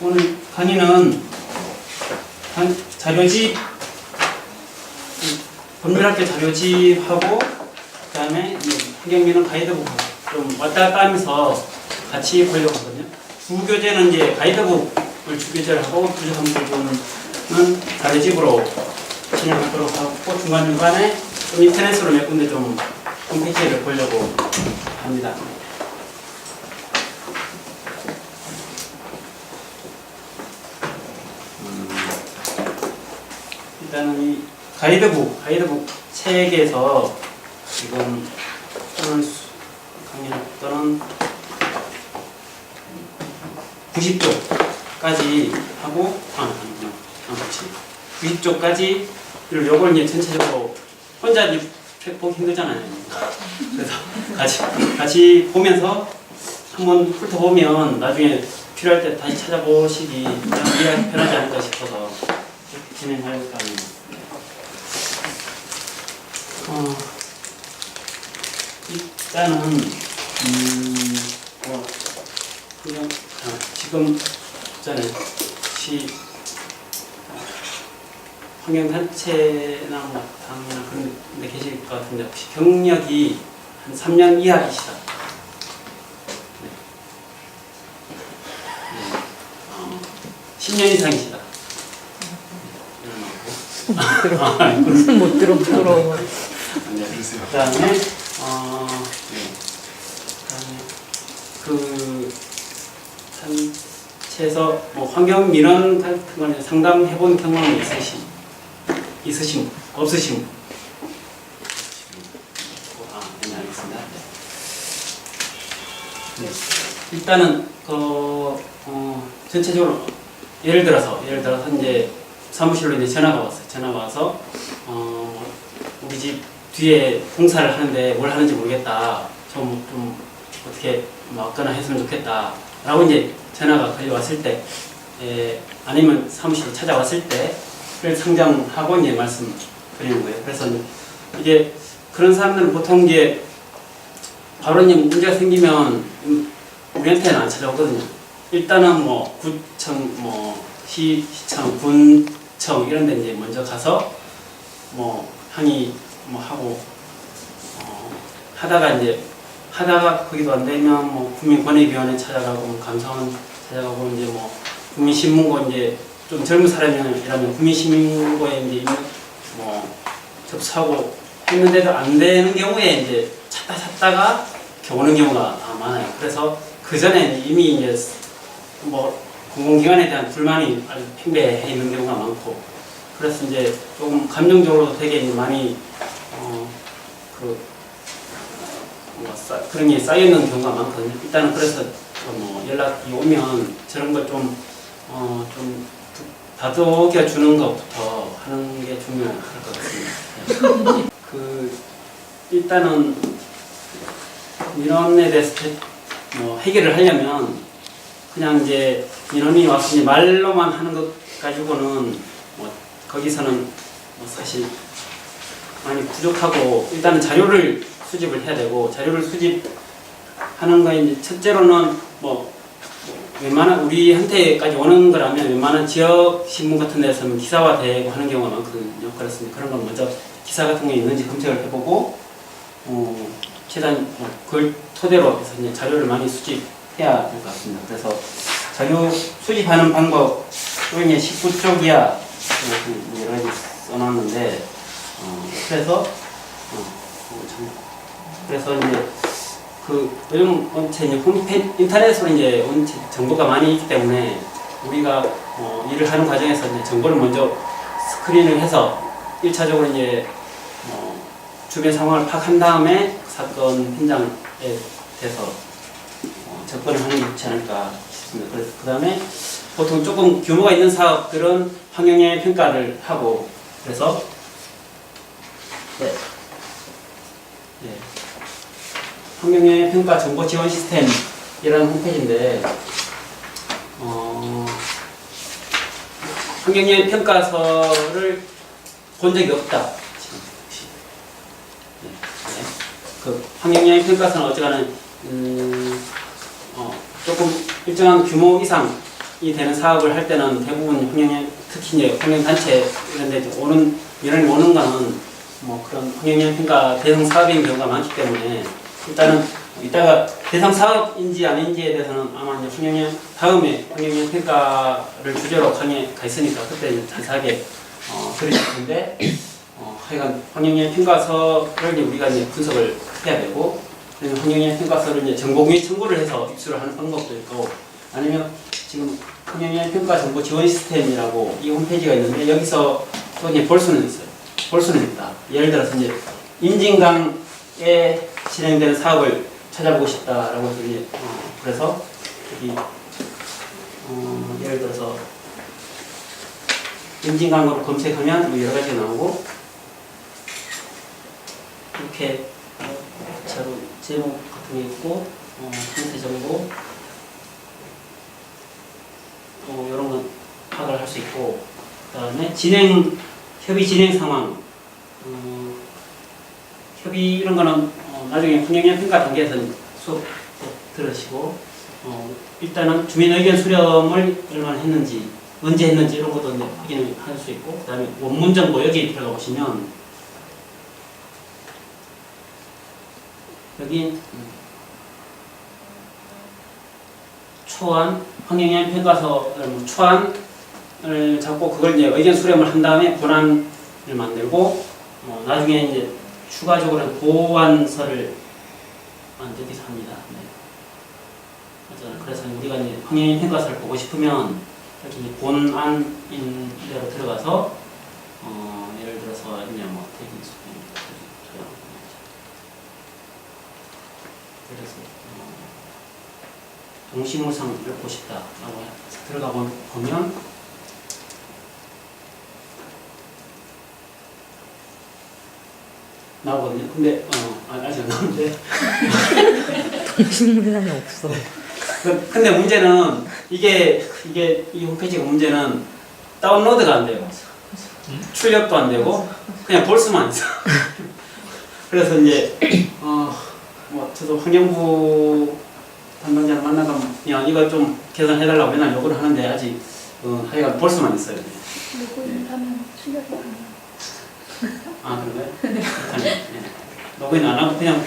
오늘 강의는 자료집, 법률학교 자료집하고 그 다음에 환경민원 가이드북 좀 왔다 갔다 하면서 같이 보려고 하거든요. 주교재는 이제 가이드북을 주교재를 하고 부족한 부분은 자료집으로 진행하도록 하고 중간중간에 좀 인터넷으로 몇 군데 좀 홈페이지를 보려고 합니다. 일단은 이 가이드북 책에서 지금 또는 90쪽까지 하고 90쪽까지 요걸 이제 전체적으로 혼자 이제 책 보기 힘들잖아요. 그래서 같이 보면서 한번 훑어보면 나중에 필요할 때 다시 찾아보시기 이해하기 편하지 않을까 싶어서 이렇게 진행하려고 합니다. 일단은 그냥 지금 전에 환경단체나 뭐 당이나 그런 데 계실 것 같은데 혹시 경력이 한 3년 이하이시다. 네. 10년 이상이시다. 못 들어. 그 다음에 그 단체에서 뭐 환경 민원 같은 거는 상담해본 경험이 있으신 분? 없으신 분? 네, 알겠습니다. 네. 일단은 전체적으로 예를 들어서 이제 사무실로 이제 전화가 왔어요. 전화가 와서 우리 집 뒤에 공사를 하는데 뭘 하는지 모르겠다. 좀 어떻게 막거나 했으면 좋겠다. 라고 이제 전화가 걸려왔을 때, 아니면 사무실로 찾아왔을 때, 그걸 상정하고 이제 말씀드리는 거예요. 그래서 이게 그런 사람들은 보통 이제 바로 이제 문제가 생기면 우리한테는 안 찾아오거든요. 일단은 뭐 구청, 뭐 시청, 군청 이런 데 이제 먼저 가서 뭐 항의 뭐 하고 하다가 거기도 안 되면 뭐 국민권익위원회 찾아가고 감사원 찾아가고 이제 뭐 국민신문고 이제 좀 젊은 사람이라면 국민신문고에 이제 뭐 접수하고 했는데도 안 되는 경우에 이제 찾다가 오는 경우가 많아요. 그래서 그 전에 이미 이제 뭐 공공기관에 대한 불만이 아주 팽배해 있는 경우가 많고, 그래서 이제 조금 감정적으로도 되게 많이 그런 게 쌓여있는 경우가 많거든요. 일단은 그래서 뭐 연락이 오면 저런 걸 좀 다독여 주는 것부터 하는 게 중요할 것 같습니다. 일단은 민원에 대해서 뭐 해결을 하려면 그냥 이제 민원이 와서 이제 말로만 하는 것 가지고는 뭐 거기서는 뭐 사실 많이 부족하고, 일단은 자료를 수집을 해야 되고, 자료를 수집하는 거 이제 첫째로는 뭐 웬만한 우리한테까지 오는 거라면 웬만한 지역 신문 같은 데서는 기사화되고 하는 경우가 많거든요. 그래서 그런 건 먼저 기사 같은 게 있는지 검색을 해보고 최대한 그걸 토대로 해서 이제 자료를 많이 수집해야 될 것 같습니다. 그래서 자료 수집하는 방법 이제 19쪽이야 여러 가지 써놨는데 그래서 이제 요즘 원체 인터넷으로 이제 원체 정보가 많이 있기 때문에 우리가 일을 하는 과정에서 이제 정보를 먼저 스크린을 해서 1차적으로 이제 주변 상황을 파악한 다음에 사건 현장에 대해서 접근을 하는 게 좋지 않을까 싶습니다. 그래서 그 다음에 보통 조금 규모가 있는 사업들은 환경영향 평가를 하고, 그래서 환경영향 평가 정보 지원 시스템이라는 홈페이지인데 환경영향 평가서를 본 적이 없다. 그 환경영향 평가서는 어쨌거나 조금 일정한 규모 이상 되는 사업을 할 때는 대부분 환경영, 특히 이제 환경단체 이런 데 오는, 민원이 오는 거는 뭐 그런 환경영 평가 대상 사업인 경우가 많기 때문에 일단은 이따가 대상 사업인지 아닌지에 대해서는 아마 이제 환경영, 다음에 환경영 평가를 주제로 강의가 있으니까 그때 이제 자세하게 들으실 텐데 하여간 환경영 평가서를 이제 우리가 이제 분석을 해야 되고 그리고 환경영 평가서를 이제 정보공개 청구를 해서 입수를 하는 방법도 있고 아니면 지금 환경영 평가 정보 지원 시스템이라고 이 홈페이지가 있는데 여기서 또 이제 볼 수는 있어요. 볼 수는 있다. 예를 들어서 이제 임진강에 진행되는 사업을 찾아보고 싶다라고 해서 이제 그래서 여기 예를 들어서 임진강으로 검색하면 뭐 여러 가지가 나오고 이렇게 자료 제목 같은 게 있고 상세 정보 이런 건 파악을 할 수 있고 그다음에 협의 진행 상황 협의 이런 거는 나중에 환경영 평가 단계에서 수업 들으시고 일단은 주민 의견 수렴을 얼마나 했는지 언제 했는지 이런 것도 이제 확인을 할 수 있고 그다음에 원문 정보 여기 들어가 보시면 여기 초안 환경영 평가서를 초안을 잡고 그걸 이제 의견 수렴을 한 다음에 본안을 만들고 나중에 이제 추가적으로 보완서를 만들기도 합니다. 네. 그래서 우리가 이제 환경영 평가서를 보고 싶으면 이렇게 이제 본안인 대로 들어가서 예를 들어서 이제 뭐 대기 수행 그래서 동식물상을 보고 싶다라고 들어가 보면 나오거든요. 근데 아직 안 나오는데 동식물상이 없어. 근데 문제는 이게 이 홈페이지가 문제는 다운로드가 안 돼요. 출력도 안 되고 그냥 볼 수만 있어. 그래서 이제 뭐 저도 환경부 담당자를 만나가면 그냥 이거 좀 개선해달라고 맨날 요구를 하는데 아직 하여간 볼 수만 있어요. 로그인 하면 출력이 안 돼요. 그런가요? 네. 로그인 안 하고 그냥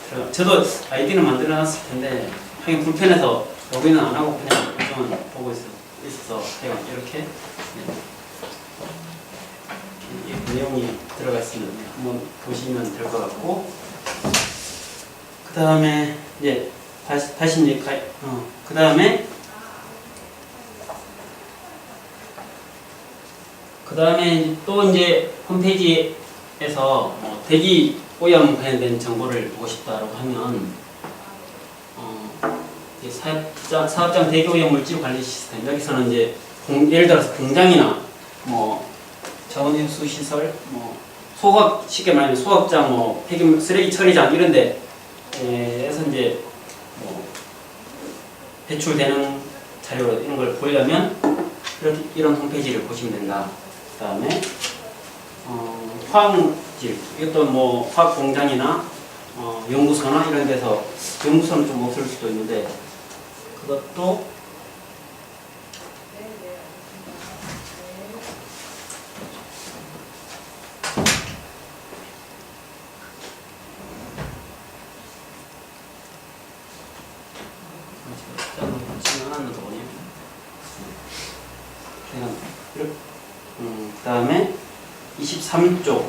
들어가. 저도 아이디는 만들어놨을 텐데 하긴 불편해서 로그인은 안 하고 그냥 요즘은 보고 있어서 하여간 이렇게 내용이 들어가 있으면 한번 보시면 될 것 같고 그 다음에 이제 다시 이제 그 다음에 또 이제 홈페이지에서 대기 오염 관련된 정보를 보고 싶다라고 하면 사업장 대기 오염 물질 관리 시스템 여기서는 이제 예를 들어서 공장이나 뭐 저온해수 시설 쉽게 말하면 소각장 폐기물 쓰레기 처리장 이런 데에서 이제 배출되는 자료 이런 걸 보려면 이런 홈페이지를 보시면 된다. 그 다음에 화학질 이것도 화학 공장이나 연구소나 이런 데서 연구소는 좀 없을 수도 있는데 그것도 그 다음에 23쪽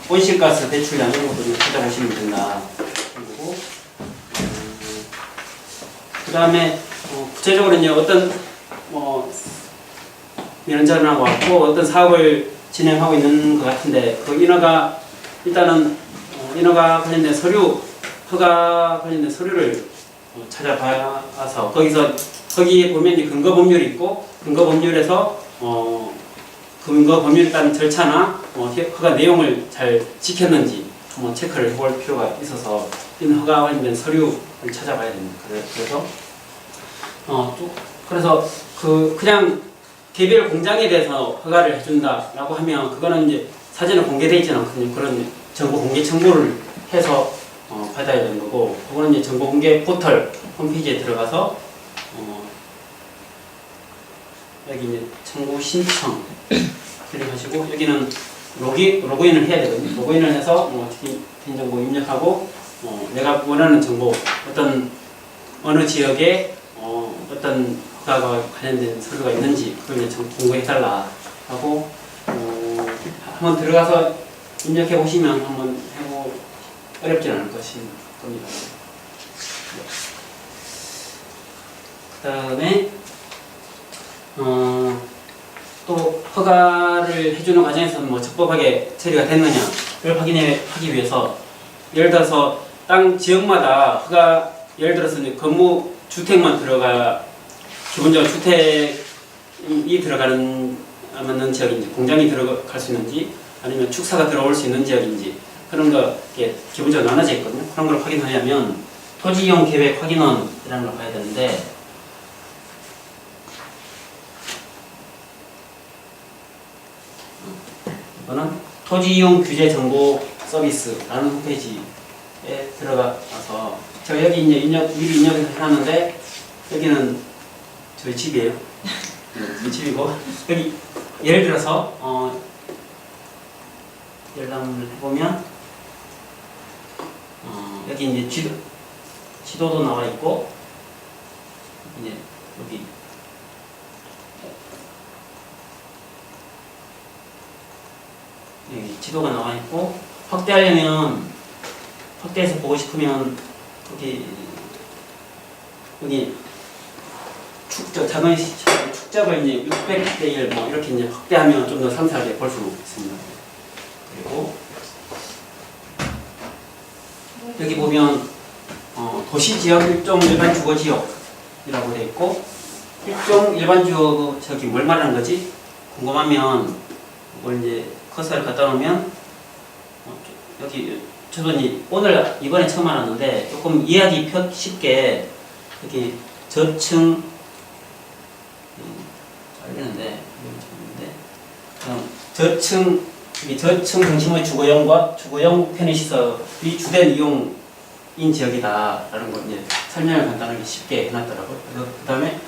온실가스 배출량 이런 것도 좀 찾아보시면 된다. 그리고 그 다음에 구체적으로 이제 어떤 민원자분하고 왔고 어떤 사업을 진행하고 있는 것 같은데 그 인허가 일단은 인허가 관련된 서류 허가 관련된 서류를 찾아봐서 거기에 보면 이제 근거 법률이 있고 근거 법률에서 근거 법률에 따른 절차나 허가 내용을 잘 지켰는지 체크를 해볼 필요가 있어서 인허가 관련된 서류를 찾아봐야 됩니다. 그래서 그냥 개별 공장에 대해서 허가를 해준다라고 하면 그거는 이제 사전에 공개되어 있지는 않거든요. 그런 정보 공개 청구를 해서 받아야 되는 거고 그거는 이제 정보 공개 포털 홈페이지에 들어가서 여기 이제 청구 신청 클릭하시고 여기는 로그인을 해야 되거든요. 로그인을 해서 개인정보 입력하고 내가 원하는 정보 어느 지역에 어떤 허가가 관련된 서류가 있는지 그걸 이제 공고해달라 하고 한번 들어가서 입력해 보시면 한번 어렵진 않을 겁니다. 그 다음에 또 허가를 해주는 과정에서는 뭐 적법하게 처리가 됐느냐를 확인하기 위해서 예를 들어서 땅 지역마다 허가 예를 들어서 이제 건물 주택만 들어가 기본적으로 주택이 들어가는 맞는 지역인지 공장이 들어갈 수 있는지 아니면 축사가 들어올 수 있는 지역인지 그런 거 기본적으로 나눠져 있거든요. 그런 걸 확인하려면 토지이용 계획 확인원이라는 걸 봐야 되는데 이거는 토지이용 규제 정보 서비스라는 홈페이지에 들어가서 제가 여기 이제 미리 입력해서 해놨는데 여기는 저희 집이에요. 이 집이고 여기 예를 들어서 열람을 해보면 여기 이제 지도도 나와 있고 이제 여기 지도가 나와 있고 확대해서 보고 싶으면 여기 작은 축적을 이제 600대 1 뭐 이렇게 이제 확대하면 좀 더 상세하게 볼 수 있습니다. 그리고 여기 보면 도시지역 일종 일반 주거지역이라고 되어 있고 일종 일반 주거지역이 뭘 말하는 거지? 궁금하면 이걸 이제 커서를 갖다 놓으면 여기 저도 이번에 처음 알았는데 조금 이해하기 쉽게 여기 저층 저층 중심의 주거용과 주거용 편의시설이 주된 이용인 지역이다라는 걸 이제 설명을 간단하게 쉽게 해놨더라고요. 그 다음에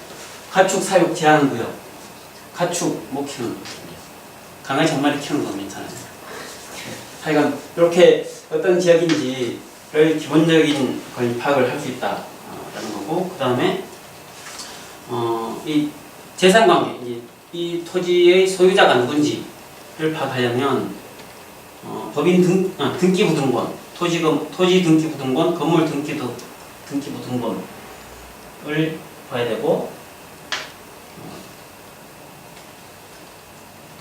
가축 사육 제한 구역, 가축 못 키우는 거, 강아지 한 마리 키우는 건 괜찮아요. 하여간 이렇게 어떤 지역인지를 기본적인 걸 파악을 할 수 있다라는 거고, 그 다음에 이 재산관계, 이 토지의 소유자가 누군지를 파악하려면 법인 등기부등본, 토지 등기부등본, 건물 등기부등본을 봐야 되고,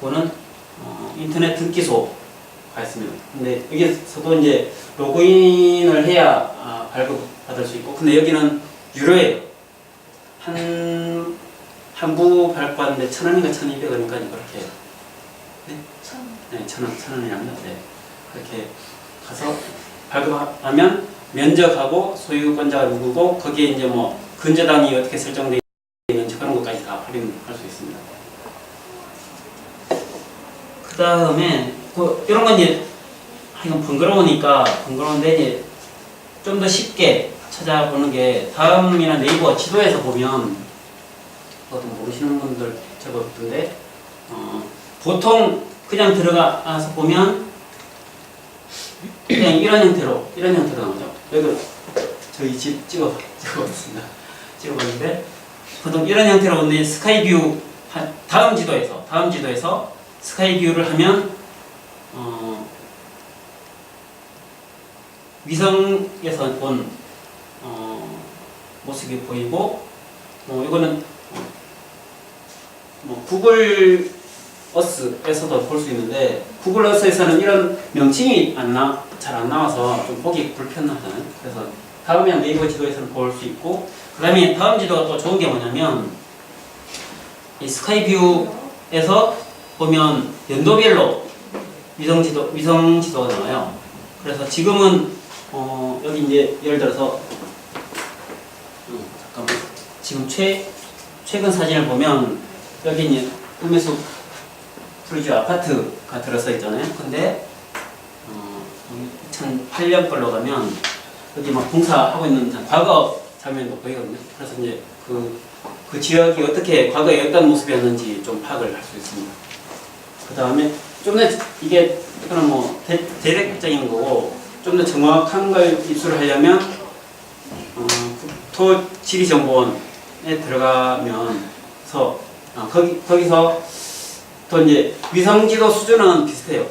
또는 인터넷 등기소가 있습니다. 근데 여기서도 이제 로그인을 해야 발급받을 수 있고, 근데 여기는 유료예요. 한 부 발급받는데 1,000원인가 1,200원인가 그렇게. 네? 1,000원이랍니다. 네. 그렇게 가서 발급하면 면적하고 소유권자가 누구고 거기에 이제 뭐 근저당이 어떻게 설정되어 있는지 그런 것까지 다 확인할 수 있습니다. 그 다음에 이런 건 이제 이건 번거로운데 이제 좀 더 쉽게 찾아보는 게 다음이나 네이버 지도에서 보면 그것도 모르시는 분들 제법 있던데 보통 그냥 들어가서 보면 그냥 이런 형태로 나오죠. 여기 저희 집 찍어봤습니다. 찍어봤는데 보통 이런 형태로 오는데 스카이뷰 다음 지도에서 스카이뷰를 하면 위성에서 본 모습이 보이고 이거는 구글 어스에서도 볼 수 있는데 구글 어스에서는 이런 명칭이 잘 안 나와서 좀 보기 불편하잖아요. 그래서 다음에 네이버 지도에서는 볼 수 있고, 그 다음에 다음 지도가 또 좋은 게 뭐냐면 이 스카이뷰에서 보면 연도별로 위성 지도가 나와요. 그래서 지금은 여기 이제 예를 들어서 잠깐만, 지금 최근 사진을 보면 여기 이제 꿈의숲 프리뷰 아파트가 들어서 있잖아요. 근데 2008년 걸로 가면 여기 막 공사하고 있는 과거 장면도 보이거든요. 그래서 이제 그 그 지역이 어떻게 과거에 어떤 모습이었는지 좀 파악을 할 수 있습니다. 그 다음에 좀 더 이게 이거는 뭐 대략적인 거고 좀 더 정확한 걸 입수를 하려면 국토지리정보원에 들어가면서 거기서 또 이제 위성지도 수준은 비슷해요.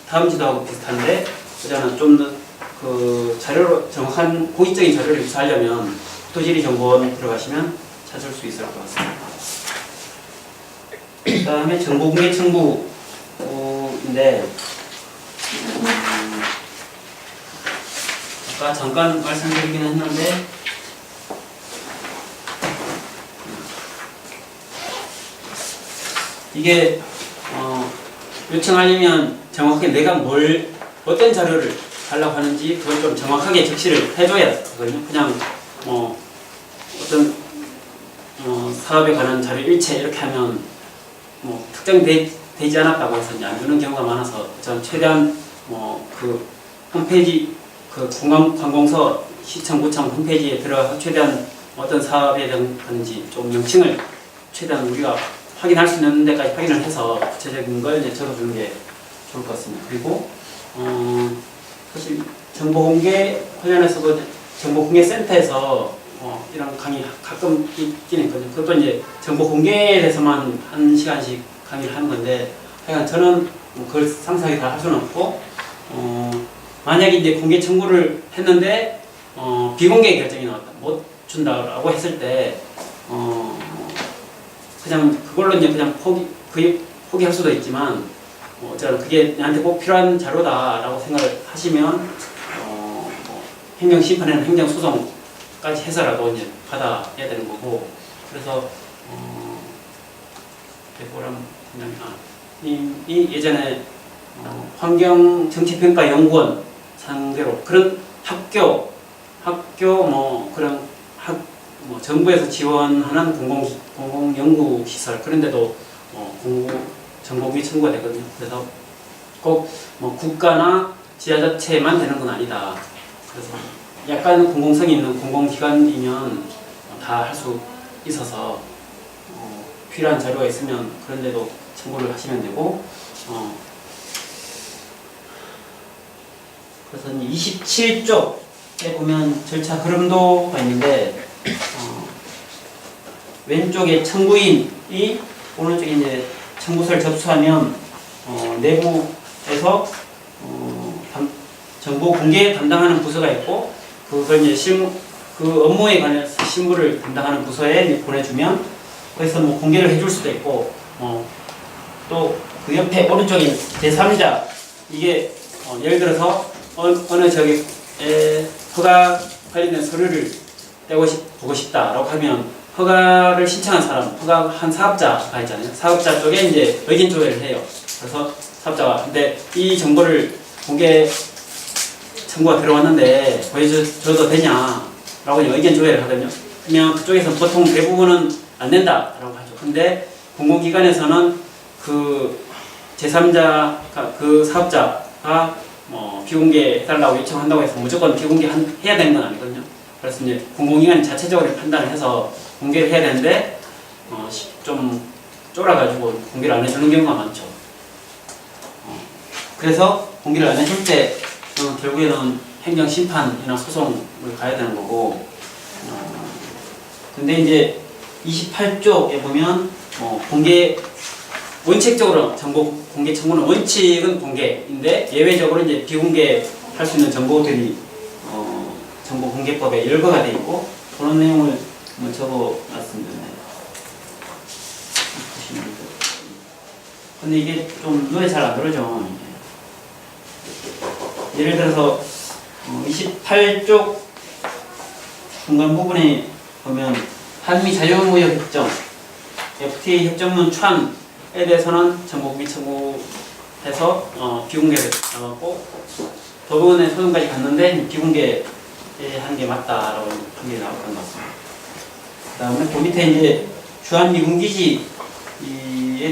다음 지도하고 비슷한데 그자는 좀 더 그 자료로 정확한 공익적인 자료를 입수하려면 국토지리정보원에 들어가시면 찾을 수 있을 것 같습니다. 그 다음에 정보공개 청구인데 아까 잠깐 말씀드리긴 했는데 이게 요청하려면 정확하게 내가 어떤 자료를 달라고 하는지 그걸 좀 정확하게 적시를 해줘야 되거든요. 그냥 어떤 사업에 관한 자료 일체 이렇게 하면 특정되지 않았다고 해서 이제 안 주는 경우가 많아서 저는 최대한 그 홈페이지 그 관공서 시청구청 홈페이지에 들어가서 최대한 어떤 사업에 대한지 좀 명칭을 최대한 우리가 확인할 수 있는 데까지 확인을 해서 구체적인 걸 이제 적어주는 게 좋을 것 같습니다. 그리고 사실 정보공개 관련해서도 정보공개센터에서 이런 강의 가끔 있긴 있거든요. 그것도 이제 정보공개에 대해서만 1시간씩 강의를 하는 건데 하여간 저는 그걸 상세하게 다 할 수는 없고 만약에 이제 공개 청구를 했는데 비공개 결정이 나왔다 못 준다라고 했을 때 그냥 그걸로 이제 그냥 포기할 수도 있지만 어쨌든 그게 나한테 꼭 필요한 자료다라고 생각을 하시면 행정심판에는 행정소송까지 해서라도 이제 받아야 되는 거고 그래서 대보람님이 예전에 환경정책평가연구원 상대로 그런 학교 그런 정부에서 지원하는 공공 연구 시설 그런데도 정보공개 청구가 되거든요. 그래서 꼭 국가나 지자체만 되는 건 아니다. 그래서 약간 공공성이 있는 공공기관이면 다 할 수 있어서 필요한 자료가 있으면 그런데도 청구를 하시면 되고 그래서 27쪽에 보면 절차 흐름도가 있는데 왼쪽에 청구인이 오른쪽에 이제 청구서를 접수하면 내부에서 정보 공개 담당하는 부서가 있고 그걸 이제 그 업무에 관해서 신부를 담당하는 부서에 이제 보내주면 거기서 공개를 해줄 수도 있고 또 그 옆에 오른쪽에 제3자 이게 예를 들어서 어느 저기 허가 관련된 서류를 보고 싶다라고 하면 허가를 신청한 사람, 허가한 사업자가 있잖아요. 사업자 쪽에 이제 의견 조회를 해요. 그래서 사업자가 근데 이 정보를 공개 청구가 들어왔는데 보여줘도 되냐라고 의견 조회를 하거든요. 그러면 그쪽에서 보통 대부분은 안 된다라고 하죠. 근데 공공기관에서는 그 제3자가 그 사업자가 비공개해달라고 요청한다고 해서 무조건 비공개해야 되는 건 아니거든요. 그래서 이제 공공기관이 자체적으로 판단을 해서 공개를 해야 되는데 좀 쫄아가지고 공개를 안 해주는 경우가 많죠. 그래서 공개를 안 해줄 때 결국에는 행정심판이나 소송을 가야 되는 거고 근데 이제 28쪽에 보면 원칙적으로 정보 공개 청구는 원칙은 공개인데 예외적으로 이제 비공개 할 수 있는 정보들이 정보공개법에 열거가 되어 있고 그런 내용을 한번 적어놨습니다. 근데 이게 좀 눈에 잘 안 들어오죠. 예를 들어서 28쪽 중간 부분에 보면 한미 자유무역협정 FTA 협정문 촨에 대해서는 정보공개 청구해서 비공개를 나왔고 법원에 소송까지 갔는데 비공개 한 게 맞다라고 판결이 나왔던 것 같습니다. 그 다음에 그 밑에 이제 주한미군기지에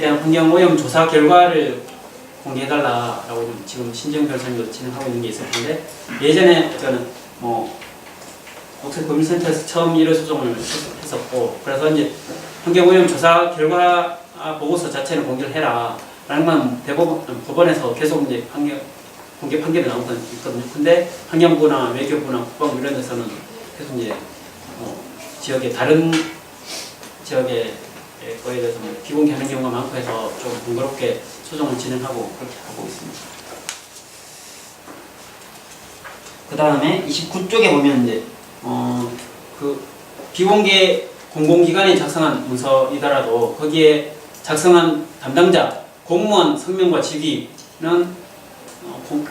대한 환경오염 조사 결과를 공개해달라라고 지금 신정 변호사님도 진행하고 있는 게 있을 텐데 예전에 저는 녹색법률센터에서 처음 이런 소송을 했었고, 그래서 이제 환경오염 조사 결과 보고서 자체는 공개를 해라 라는 건 대법원 법원에서 계속 이제 공개 판결이 나오고 있거든요. 근데 환경부나 외교부나 국방부 이런 데서는 계속 이제 지역의 다른 지역의 거에 대해서 비공개하는 경우가 많고 해서 좀 번거롭게 소송을 진행하고 그렇게 하고 있습니다. 그 다음에 29쪽에 보면 이제 그 비공개 공공기관이 작성한 문서이더라도 거기에 작성한 담당자 공무원 성명과 직위는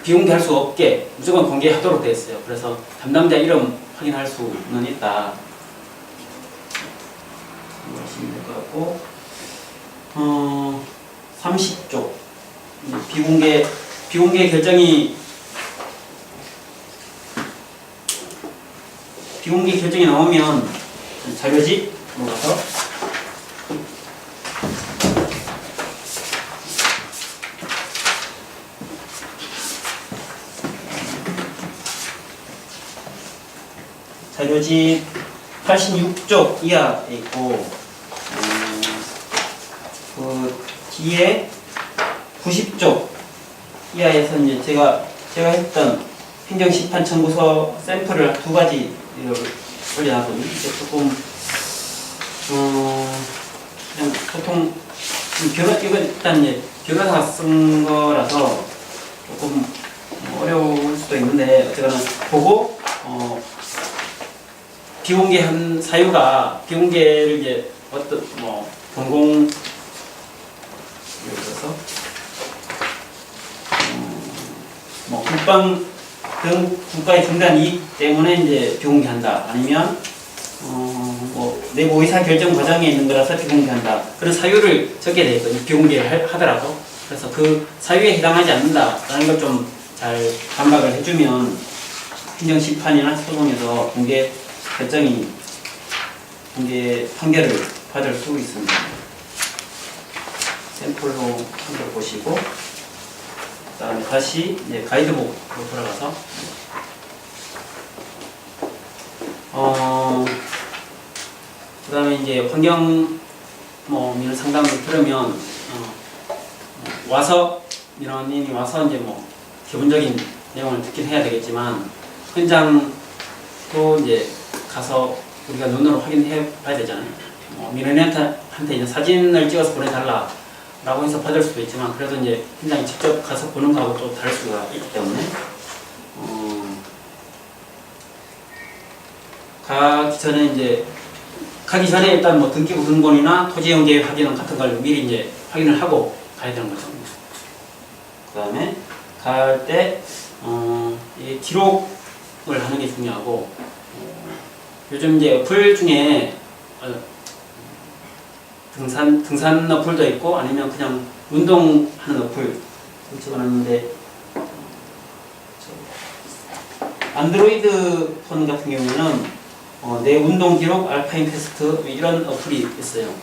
비공개할 수 없게 무조건 공개하도록 되어 있어요. 그래서 담당자 이름 확인할 수는 있다. 하시면 될 것 같고, 30쪽 비공개 결정이 나오면 자료집 들어가서 자료집 86쪽 이하에 있고, 그 뒤에 90쪽 이하에서 이제 제가 했던 행정심판 청구서 샘플을 두 가지 올려놨거든요. 이제 조금 그냥 보통 이거 일단 이제 변호사가 쓴 거라서 조금 어려울 수도 있는데 어쨌거나 보고 비공개한 사유가 비공개를 이제 어떤 공공 예를 들어서 국방 등 국가의 중대한 이익 때문에 이제 비공개한다. 아니면 내부 의사 결정 과정에 있는 거라서 비공개한다. 그런 사유를 적게 돼 있거든요. 비공개를 하더라도. 그래서 그 사유에 해당하지 않는다라는 걸 좀 잘 반박을 해주면 행정심판이나 소송에서 공개 판결을 받을 수 있습니다. 샘플로 한번 보시고, 그 다음에 다시 이제 가이드북으로 돌아가서, 그 다음에 이제 환경 민원 상담을 들으면, 민원인이 와서 이제 기본적인 내용을 듣긴 해야 되겠지만, 현장도 이제 가서 우리가 눈으로 확인해 봐야 되잖아요. 민원인한테 이제 사진을 찍어서 보내달라 라고 해서 받을 수도 있지만, 그래도 이제 현장에 직접 가서 보는 거하고 또 다를 수가 있기 때문에 가기 전에 일단 등기부 등본이나 토지이용 계획 확인 같은 걸 미리 이제 확인을 하고 가야 되는 거죠. 그 다음에 갈 때 이 기록을 하는 게 중요하고, 요즘 이제 어플 중에 등산 어플도 있고 아니면 그냥 운동하는 어플 적어놨는데, 안드로이드 폰 같은 경우에는 내 운동 기록 알파인 퀘스트 이런 어플이 있어요.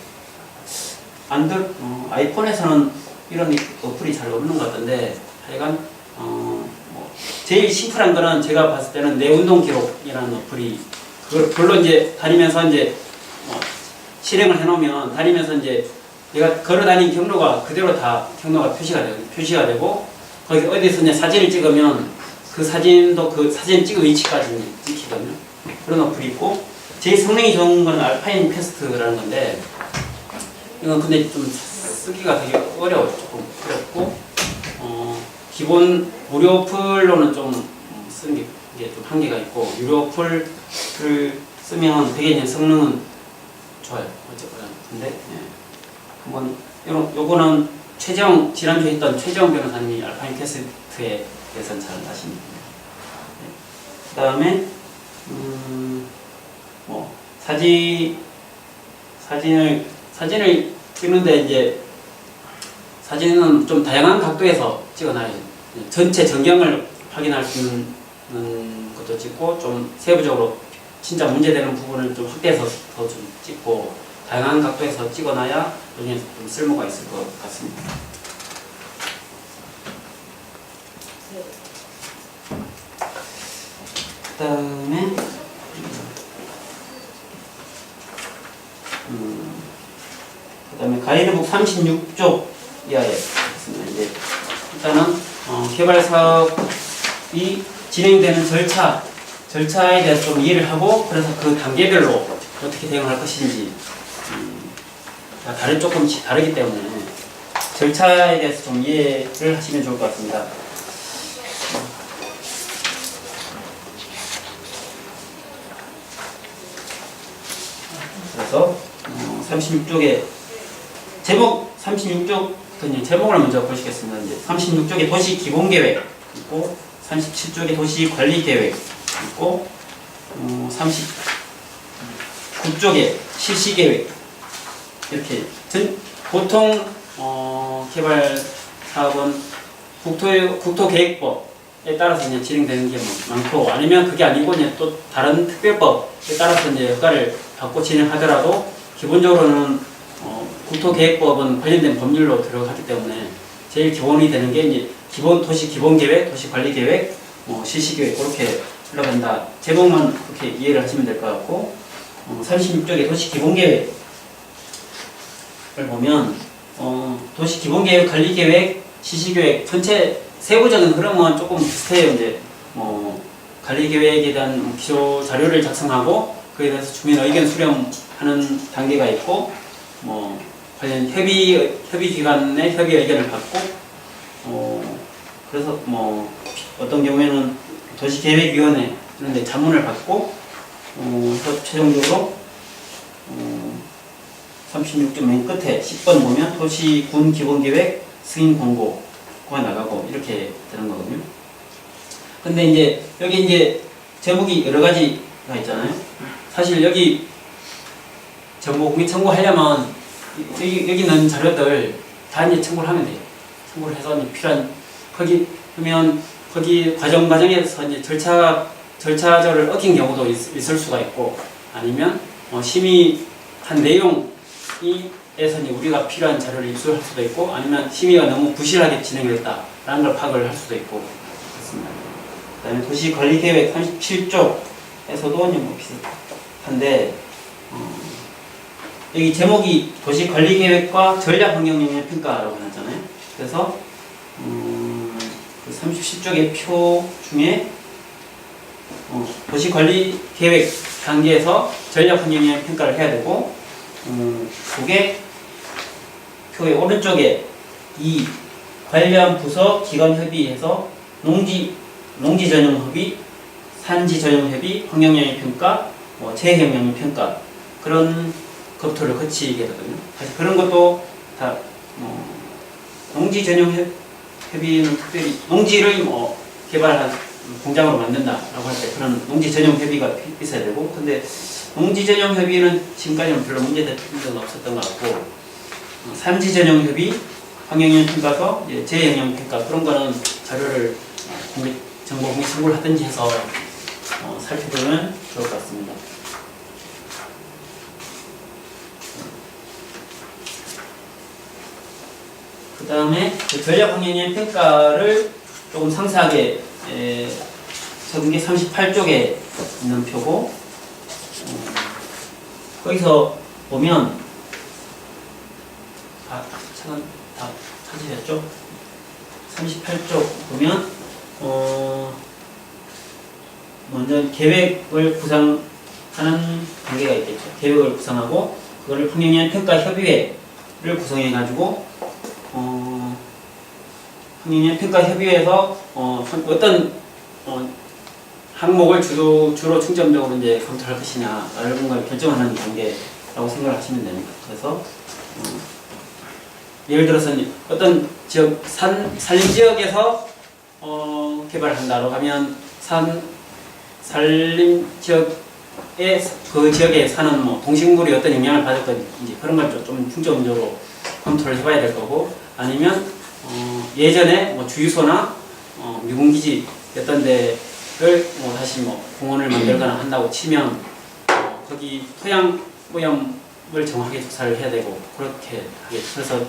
아이폰에서는 이런 어플이 잘 없는 것 같던데, 하여간 제일 심플한 거는 제가 봤을 때는 내 운동 기록이라는 어플이, 그걸로 이제 다니면서 이제 실행을 해놓으면 다니면서 이제 내가 걸어다닌 경로가 그대로 다 경로가 표시가 되고 거기 어디서 이제 사진을 찍으면 그 사진도 그 사진 찍은 위치까지 찍히거든요. 그런 어플이 있고, 제일 성능이 좋은 건 알파인 퀘스트라는 건데, 이건 근데 좀 쓰기가 되게 어려워요. 조금 어렵고, 기본 무료 어플로는 좀 쓰는 게 좀 한계가 있고, 유료 어플을 쓰면 되게 이제 성능은 좋아요. 어쨌거나. 근데 한번 요거는 지난주에 했던 최재형 변호사님이 알파인 퀘스트에 대해서는 잘 아십니다. 그 다음에 사진을 찍는데 이제 사진은 좀 다양한 각도에서 찍어놔요. 전체 전경을 확인할 수 있는 것도 찍고, 좀 세부적으로 진짜 문제되는 부분을 좀 확대해서 더 좀 찍고, 다양한 각도에서 찍어놔야 여기에 좀 쓸모가 있을 것 같습니다. 그 다음에 가이드북 36쪽 이하에 있습니다. 이제 일단은 개발 사업이 진행되는 절차에 대해서 좀 이해를 하고, 그래서 그 단계별로 어떻게 대응할 것인지 다 조금씩 다르기 때문에 절차에 대해서 좀 이해를 하시면 좋을 것 같습니다. 그래서 36쪽에 제목 36쪽 제목을 먼저 보시겠습니다. 이제 36쪽에 도시 기본 계획 있고 37쪽에 도시 관리 계획 있고 39쪽에 실시 계획 이렇게 보통 개발 사업은 국토계획법에 따라서 이제 진행되는 게 많고, 아니면 그게 아니고 이제 또 다른 특별법에 따라서 이제 역할을 받고 진행하더라도 기본적으로는 국토계획법은 관련된 법률로 들어가기 때문에 제일 기본이 되는 게 이제 도시 기본계획, 도시 관리계획, 실시계획 그렇게 흘러간다. 제목만 그렇게 이해를 하시면 될 것 같고, 36쪽에 도시 기본계획을 보면 도시 기본계획, 관리계획, 실시계획 전체 세부적인 흐름은 조금 비슷해요. 이제 관리계획에 대한 기초 자료를 작성하고 그에 대해서 주민 의견 수렴하는 단계가 있고, 관련 협의기관의 협의 의견을 받고, 그래서 어떤 경우에는 도시계획위원회 이런 데 자문을 받고, 최종적으로 36쪽 맨 끝에 10번 보면 도시군 기본계획 승인 공고가 나가고 이렇게 되는 거거든요. 근데 이제 여기 이제 제목이 여러 가지가 있잖아요. 사실 여기 정보 공개 청구하려면 여기 있는 자료들 다 이제 청구를 하면 돼요. 청구를 해서 이제 필요한 거기 과정에서 이제 절차적을 어긴 경우도 있을 수가 있고, 아니면 심의한 내용에서 이제 우리가 필요한 자료를 입수할 수도 있고, 아니면 심의가 너무 부실하게 진행됐다라는 걸 파악을 할 수도 있고 그렇습니다. 그다음에 도시관리계획 37쪽에서도 비슷한데, 여기 제목이 도시관리계획과 전략환경영향평가라고 해놨잖아요. 그래서 37쪽의 표 중에 도시관리계획 단계에서 전략환경영향평가를 해야 되고, 그게 표의 오른쪽에 이 관련 부서 기관 협의해서 농지 전용 협의, 산지 전용 협의, 환경영향평가, 재해영향평가 그런 검토를 거치게 되거든요. 사실 그런 것도 다 농지 전용 협의는 특별히 농지를 개발한 공장으로 만든다라고 할 때 그런 농지 전용 협의가 있어야 되고, 근데 농지 전용 협의는 지금까지는 별로 문제된 적은 없었던 것 같고, 산지 전용 협의, 환경영향 평가서, 재해영향 평가 그런 거는 자료를 정보 공개 청구를 하든지 해서 살펴보면 좋을 것 같습니다. 그 다음에 전략환경영향 평가를 조금 상세하게 적은 게 38쪽에 있는 표고, 거기서 보면 잠깐 다 찾으셨죠? 38쪽 보면 먼저 계획을 구상하는 단계가 있겠죠. 계획을 구상하고 그거를 환경영향 평가 협의회를 구성해 가지고 환경영향 평가 협의회에서 어떤 항목을 주로 중점적으로 이제 검토할 것이냐 이런 걸 결정하는 단계라고 생각을 하시면 됩니다. 그래서 예를 들어서 어떤 지역 산림 지역에서 개발한다고 하면 산림 지역에 그 지역에 사는 동식물이 어떤 영향을 받을 건지 그런 걸 좀 중점적으로 검토를 해봐야 될 거고, 아니면 예전에 주유소나 미군기지였던 데를 다시 공원을 만들거나 한다고 치면 거기 토양 오염을 정확하게 조사를 해야 되고 그렇게 하겠죠. 그래서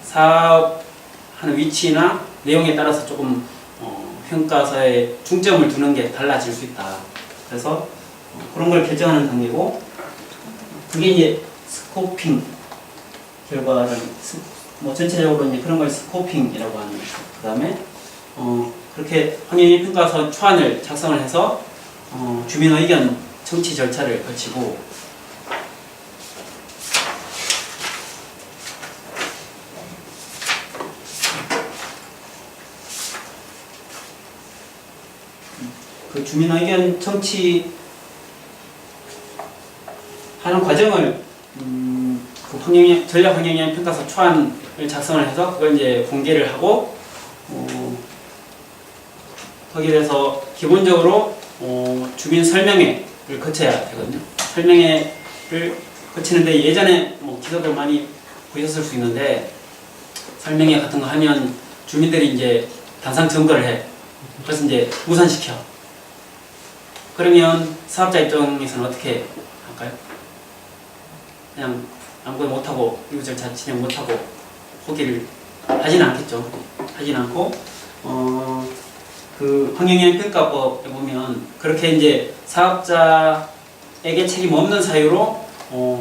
사업하는 위치나 내용에 따라서 조금 평가서에 중점을 두는 게 달라질 수 있다. 그래서 그런 걸 결정하는 단계고, 그게 이제 스코핑 결과를 뭐 전체적으로 이제 그런 걸 스코핑이라고 하는 거죠. 그다음에 그렇게 환경영향 평가서 초안을 작성을 해서 주민 의견 청취 절차를 거치고 그 주민 의견 청취 하는 과정을 그 전략 환경영향 평가서 초안을 작성을 해서 그걸 이제 공개를 하고 거기에 대해서 기본적으로 주민 설명회를 거쳐야 되거든요. 설명회를 거치는데 예전에 기사들 많이 보셨을 수 있는데 설명회 같은 거 하면 주민들이 이제 단상 점거를 해. 그래서 이제 무산시켜. 그러면 사업자 입장에서는 어떻게 할까요? 그냥 아무것도 못하고 이웃절차 진행 못하고 포기를 하지는 않겠죠. 하진 않고 그 환경영향 평가법에 보면 그렇게 이제 사업자에게 책임 없는 사유로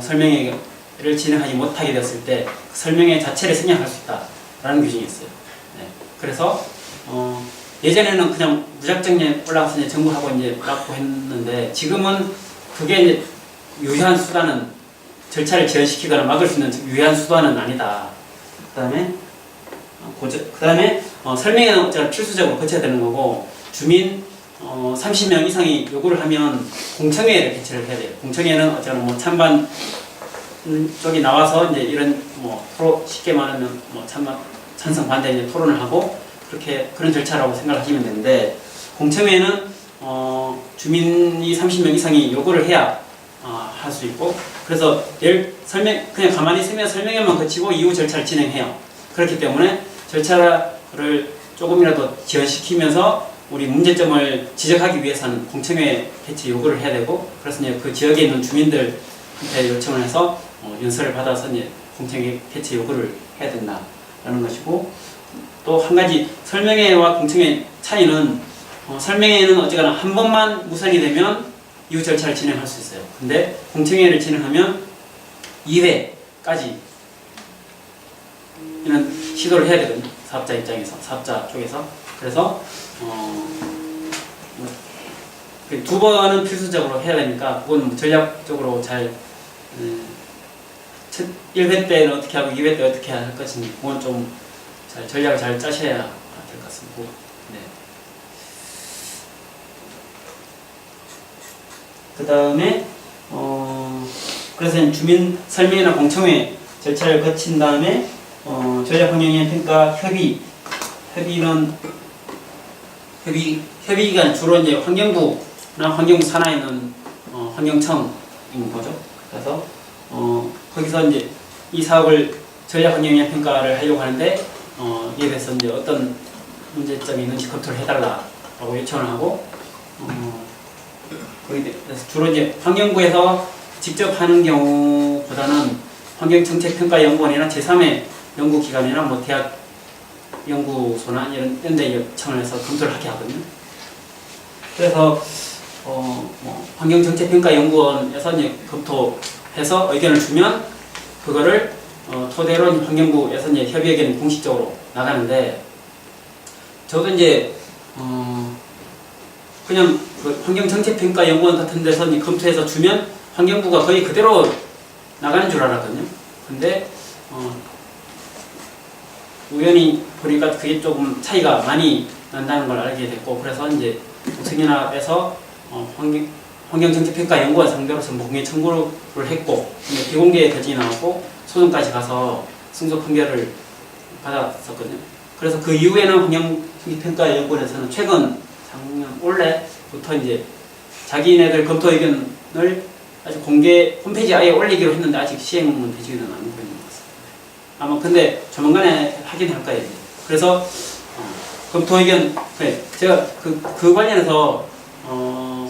설명회를 진행하지 못하게 됐을 때 그 설명회 자체를 생략할 수 있다라는 규정이 있어요. 네. 그래서 예전에는 그냥 무작정 올라가서 이제 정부하고 이제 납부 했는데 지금은 그게 이제 유효한 수단은 절차를 지연시키거나 막을 수 있는 유효한 수단은 아니다. 그다음에 설명회는 어쨌든 필수적으로 거쳐야 되는 거고 주민 30명 이상이 요구를 하면 공청회를 개최를 해야 돼요. 공청회는 어쨌든 뭐 찬반 쪽이 나와서 이제 이런 쉽게 말하면 찬성 반대 이제 토론을 하고 그런 절차라고 생각하시면 되는데 공청회는 주민이 30명 이상이 요구를 해야 할 수 있고 그래서 그냥 가만히 있으면 설명회만 거치고 이후 절차를 진행해요. 그렇기 때문에 절차를 조금이라도 지연시키면서 우리 문제점을 지적하기 위해서는 공청회 개최 요구를 해야 되고 그래서 이제 그 지역에 있는 주민들한테 요청을 해서 연설을 받아서 이제 공청회 개최 요구를 해야 된다라는 것이고 또 한 가지 설명회와 공청회 차이는 설명회는 어쨌거나 한 번만 무산이 되면 이후 절차를 진행할 수 있어요. 근데 공청회를 진행하면 2회까지 이런 시도를 해야 되거든요. 사업자 입장에서, 사업자 쪽에서. 그래서 두 번은 필수적으로 해야 되니까 그건 전략적으로 잘 1회 때는 어떻게 하고 2회 때 어떻게 할 것인지 그건 좀 전략을 잘 짜셔야 될 것 같습니다. 네. 그 다음에 그래서 주민 설명회나 공청회 절차를 거친 다음에 전략 환경영향 평가 협의가 주로 이제 환경부나 환경부 산하에 있는 환경청인 거죠. 그래서 거기서 이제 이 사업을 전략 환경영향 평가를 하려고 하는데 이에 대해서 이제 어떤 문제점이 있는지 검토를 해달라고 요청을 하고 그래서 주로 이제 환경부에서 직접 하는 경우보다는 환경정책평가연구원이나 제3의 연구기관이나 뭐 대학 연구소나 이런 데 요청을 해서 검토를 하게 하거든요. 그래서 환경정책평가연구원에서 이제 검토해서 의견을 주면 그거를 토대로 환경부에서 이제 협의 의견이 공식적으로 나가는데 저도 이제 그냥 그 환경정책평가연구원 같은 데서 이제 검토해서 주면 환경부가 거의 그대로 나가는 줄 알았거든요. 근데 우연히 보니까 그게 조금 차이가 많이 난다는 걸 알게 됐고 그래서 이제 청년합에서 환경정책평가연구원 상대로 정보공개 청구를 했고 비공개 결정이 나왔고 소송까지 가서 승소 판결을 받았었거든요. 그래서 그 이후에는 환경정책평가연구원에서는 최근 작년 올해부터 이제 자기네들 검토 의견을 아직 공개 홈페이지 아예 올리기로 했는데 아직 시행은 되지는 않고 있는 것 같습니다. 아마 근데 조만간에 하긴 할 거예요. 그래서 검토 의견 제가 그 관련해서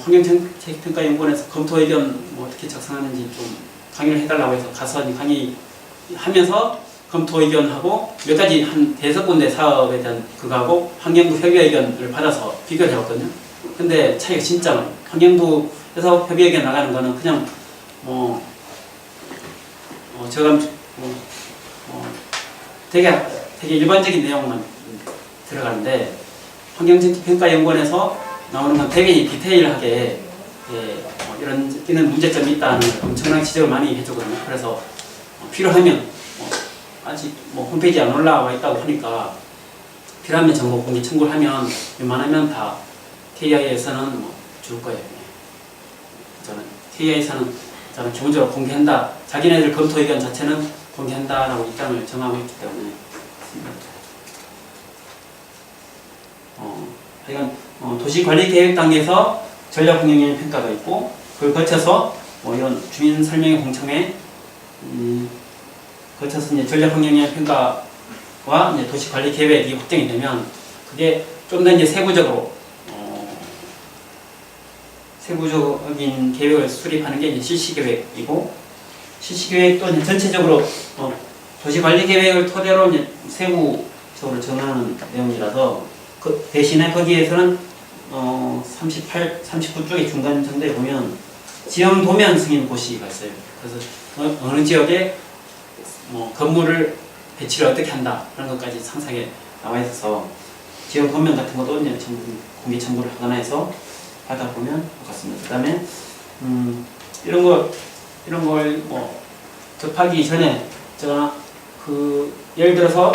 환경정책평가연구원에서 검토 의견 뭐 어떻게 작성하는지 좀 강의를 해달라고 해서 가서 강의하면서 검토 의견하고 몇 가지 한 5군데 사업에 대한 그거하고 환경부 협의 의견을 받아서 비교를 해봤거든요. 근데 차이가 진짜 많아요. 환경부에서 협의 의견 나가는 거는 그냥 제가 되게 일반적인 내용만 들어가는데 환경정책평가연구원에서 나오는 건 되게 디테일하게 이런 문제점이 있다는 걸 엄청나게 지적을 많이 해주거든요. 그래서 필요하면 아직 홈페이지에 안 올라와 있다고 하니까 필요하면 정보 공개 청구를 하면 웬만하면 다 KI에서는 줄 거예요. 저는 KI에서는 기본적으로 공개한다. 자기네들 검토 의견 자체는 공개한다라고 입장을 정하고 있기 때문에 하여간 도시관리 계획 단계에서 전략 환경영향 평가가 있고 그걸 거쳐서 이런 주민 설명회 공청회 거쳐서 이제 전략 환경영향 평가와 이제 도시관리 계획이 확정이 되면 그게 좀 더 이제 세부적인 계획을 수립하는 게 이제 실시계획이고 실시계획도 이제 전체적으로 도시관리 계획을 토대로 이제 세부적으로 정하는 내용이라서 그 대신에 거기에서는 39쪽의 중간 정도에 보면 지형 도면 승인 고시가 있어요. 그래서 어느 지역에 건물을 배치를 어떻게 한다 그런 것까지 상세하게 나와 있어서 지형 도면 같은 것도 이제 공개 청구를 하거나 해서 하다 보면 좋겠습니다. 그다음에 이런 걸 접하기 전에 제가 예를 들어서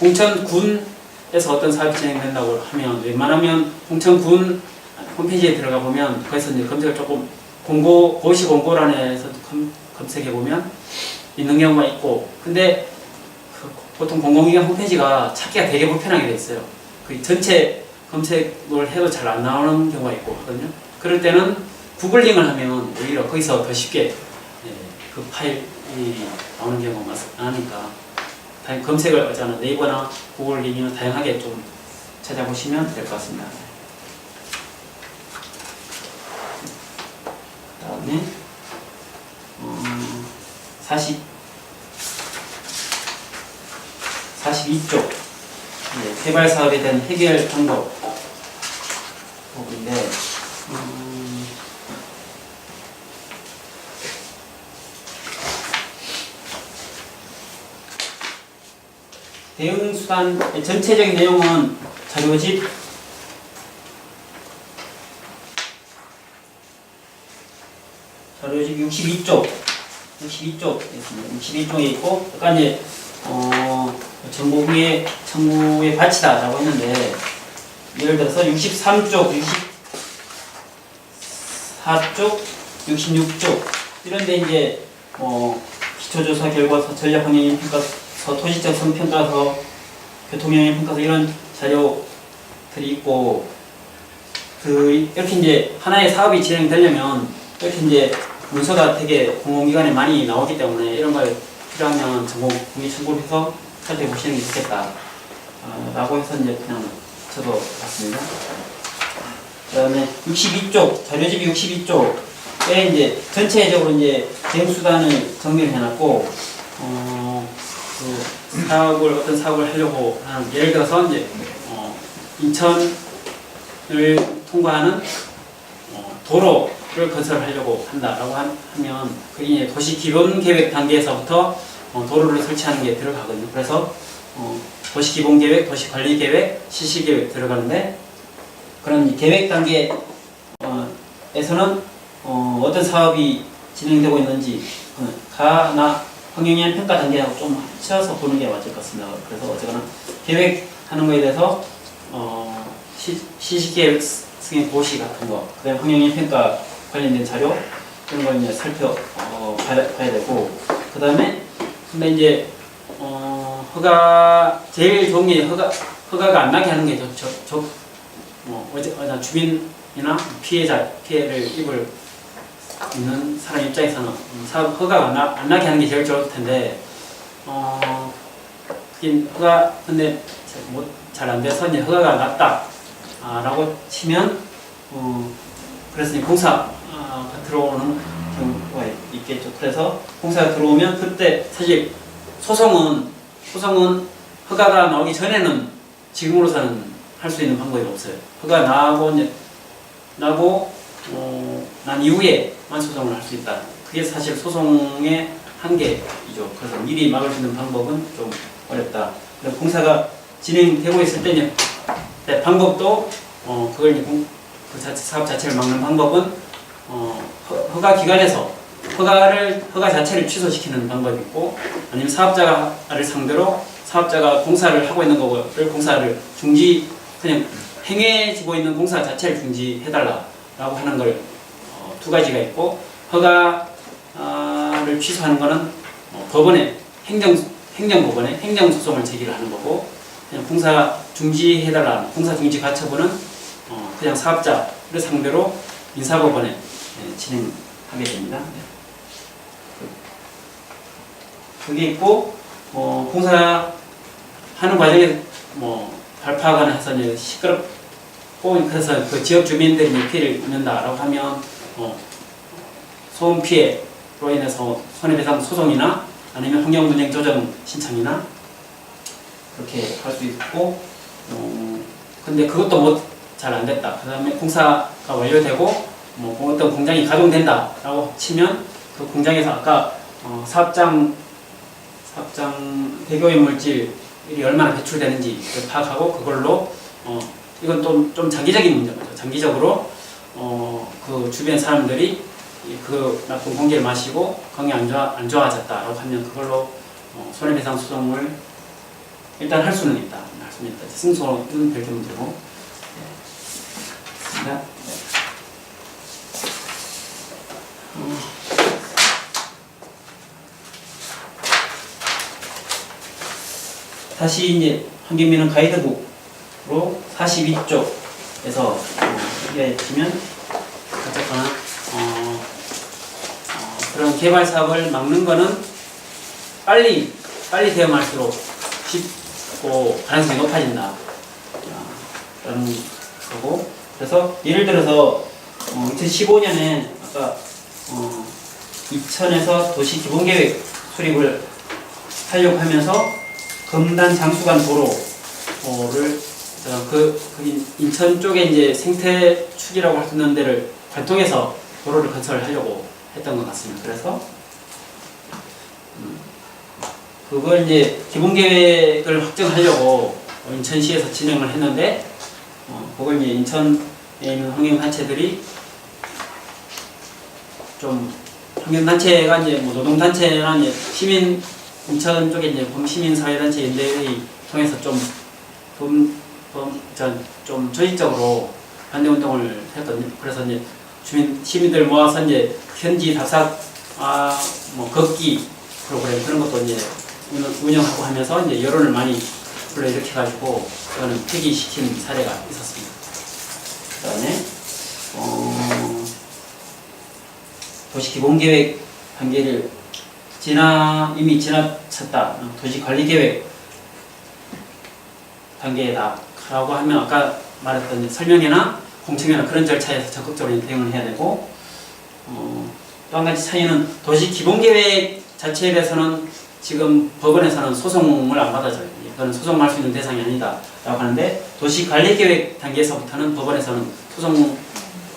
홍천군에서 어떤 사업이 진행된다고 하면 웬만하면 홍천군 홈페이지에 들어가 보면 거기서 이제 검색을 조금 고시 공고란에서 검색해 보면 있는 경우가 있고 근데 보통 공공기관 홈페이지가 찾기가 되게 불편하게 돼 있어요. 그 전체 검색을 해도 잘 안 나오는 경우가 있고 하거든요. 그럴 때는 구글링을 하면 오히려 거기서 더 쉽게 그 파일이 나오는 경우가 많으니까 검색을 하잖아 네이버나 구글링이나 다양하게 좀 찾아보시면 될 것 같습니다. 그 다음에 42쪽 개발 사업에 대한 해결 방법 부분인데 대응 수단 전체적인 내용은 자료집 62쪽 있습니다. 62쪽에 있고 아까 이제 정보위에 청구에 바치다라고 했는데 예를 들어서 63쪽, 64쪽, 66쪽 이런데 이제 기초조사 결과서, 전략환경영향평가서, 토지적 성평가서, 교통영향평가서 이런 자료들이 있고 이렇게 이제 하나의 사업이 진행되려면 이렇게 이제 문서가 되게 공공기관에 많이 나오기 때문에 이런 걸 필요하면 정보 공개 청구를 해서 살펴보시는 게 좋겠다. 라고 해서 이제 그냥 적어봤습니다. 그 다음에 62쪽, 자료집 62쪽에 이제 전체적으로 이제 대응수단을 정리를 해놨고, 어떤 사업을 하려고 하는, 예를 들어서 이제, 인천을 통과하는 도로를 건설하려고 한다라고 하면, 그게 이제 도시 기본 계획 단계에서부터 도로를 설치하는 게 들어가거든요. 그래서 도시 기본 계획, 도시 관리 계획, 실시 계획 들어가는데 그런 계획 단계에서는 어떤 사업이 진행되고 있는지 가나 환경영향 평가 단계하고 좀 합쳐서 보는 게 맞을 것 같습니다. 그래서 어쨌거나 계획하는 거에 대해서 실시 계획 승인 고시 같은 거, 그다음에 환경영향 평가 관련된 자료 이런 걸 이제 봐야 되고, 그다음에 근데 이제 제일 좋은 게 허가가 안 나게 하는 게 주민이나 피해를 입을 있는 사람 입장에서는 사업 허가가 안 나게 하는 게 제일 좋을 텐데, 근데 잘 안 돼서 이제 허가가 났다라고 치면, 그래서 이제 공사가 들어오는 경우가 있겠죠. 그래서 공사가 들어오면 그때 사실 소송은 허가가 나오기 전에는 지금으로서는 할 수 있는 방법이 없어요. 허가 나고 난 이후에만 소송을 할 수 있다. 그게 사실 소송의 한계이죠. 그래서 미리 막을 수 있는 방법은 좀 어렵다. 그래서 공사가 진행되고 있을 때는 네, 방법도 그걸 이제 그 사업 자체를 막는 방법은 허가 기관에서 허가 자체를 취소시키는 방법이 있고, 아니면 사업자를 상대로 사업자가 공사를 하고 있는 거를 공사를 그냥 행해지고 있는 공사 자체를 중지해달라라고 하는 걸 두 가지가 있고, 허가를 취소하는 거는 법원에 행정법원에 행정소송을 제기를 하는 거고, 그냥 공사 중지해달라, 공사 중지 가처분은 그냥 사업자를 상대로 민사법원에 진행하게 됩니다. 그게 있고, 공사하는 과정에 발파하거나 해서 이제 시끄럽고, 그래서 그 지역 주민들이 피해를 입는다라고 하면 소음 피해로 인해서 손해배상 소송이나 아니면 환경분쟁 조정 신청이나 그렇게 할 수 있고, 근데 그것도 잘 안 됐다. 그 다음에 공사가 완료되고 어떤 공장이 가동된다라고 치면 그 공장에서 아까 사업장 대기오염 물질이 얼마나 배출되는지 파악하고, 그걸로 이건 좀 장기적인 문제입니다. 장기적으로 그 주변 사람들이 그 나쁜 공기를 마시고 건강이 안 좋아졌다라고 하면 그걸로 손해배상 소송을 일단 할 수는 있다. 승소는 별개 문제고. 네. 다시 이제 환경민원 가이드북으로 42쪽에서 이게 보면 어쨌거나 그런 개발 사업을 막는 거는 빨리 대응할수록 쉽고 가능성이 높아진다 라는 거고, 그래서 예를 들어서 2015년에 아까 이천에서 도시 기본계획 수립을 하려고 하면서 금단 장수간 도로를 그 인천 쪽에 이제 생태축이라고 할 수 있는 데를 관통해서 도로를 건설하려고 했던 것 같습니다. 그래서 그걸 이제 기본계획을 확정하려고 인천시에서 진행을 했는데, 그걸 이제 인천에 있는 환경단체들이 좀 환경단체가 이제 노동단체나 이제 인천 쪽에 이제 시민사회단체 연대회의 통해서 좀 조직적으로 반대운동을 했거든요. 그래서 이제 시민들 모아서 이제 현지 답사 걷기 프로그램 그런 것도 이제 운영하고 하면서 이제 여론을 많이 불러일으켜가지고 그거는 폐기시킨 사례가 있었습니다. 그다음에 도시기본계획 단계를 이미 지나쳤다. 도시관리계획 단계다라고 하면 아까 말했던 설명회나 공청회나 그런 절차에서 적극적으로 대응을 해야 되고, 또 한 가지 차이는 도시기본계획 자체에 대해서는 지금 법원에서는 소송을 안 받아줘요. 이거는 소송할 수 있는 대상이 아니다 라고 하는데, 도시관리계획 단계에서부터는 법원에서는 소송을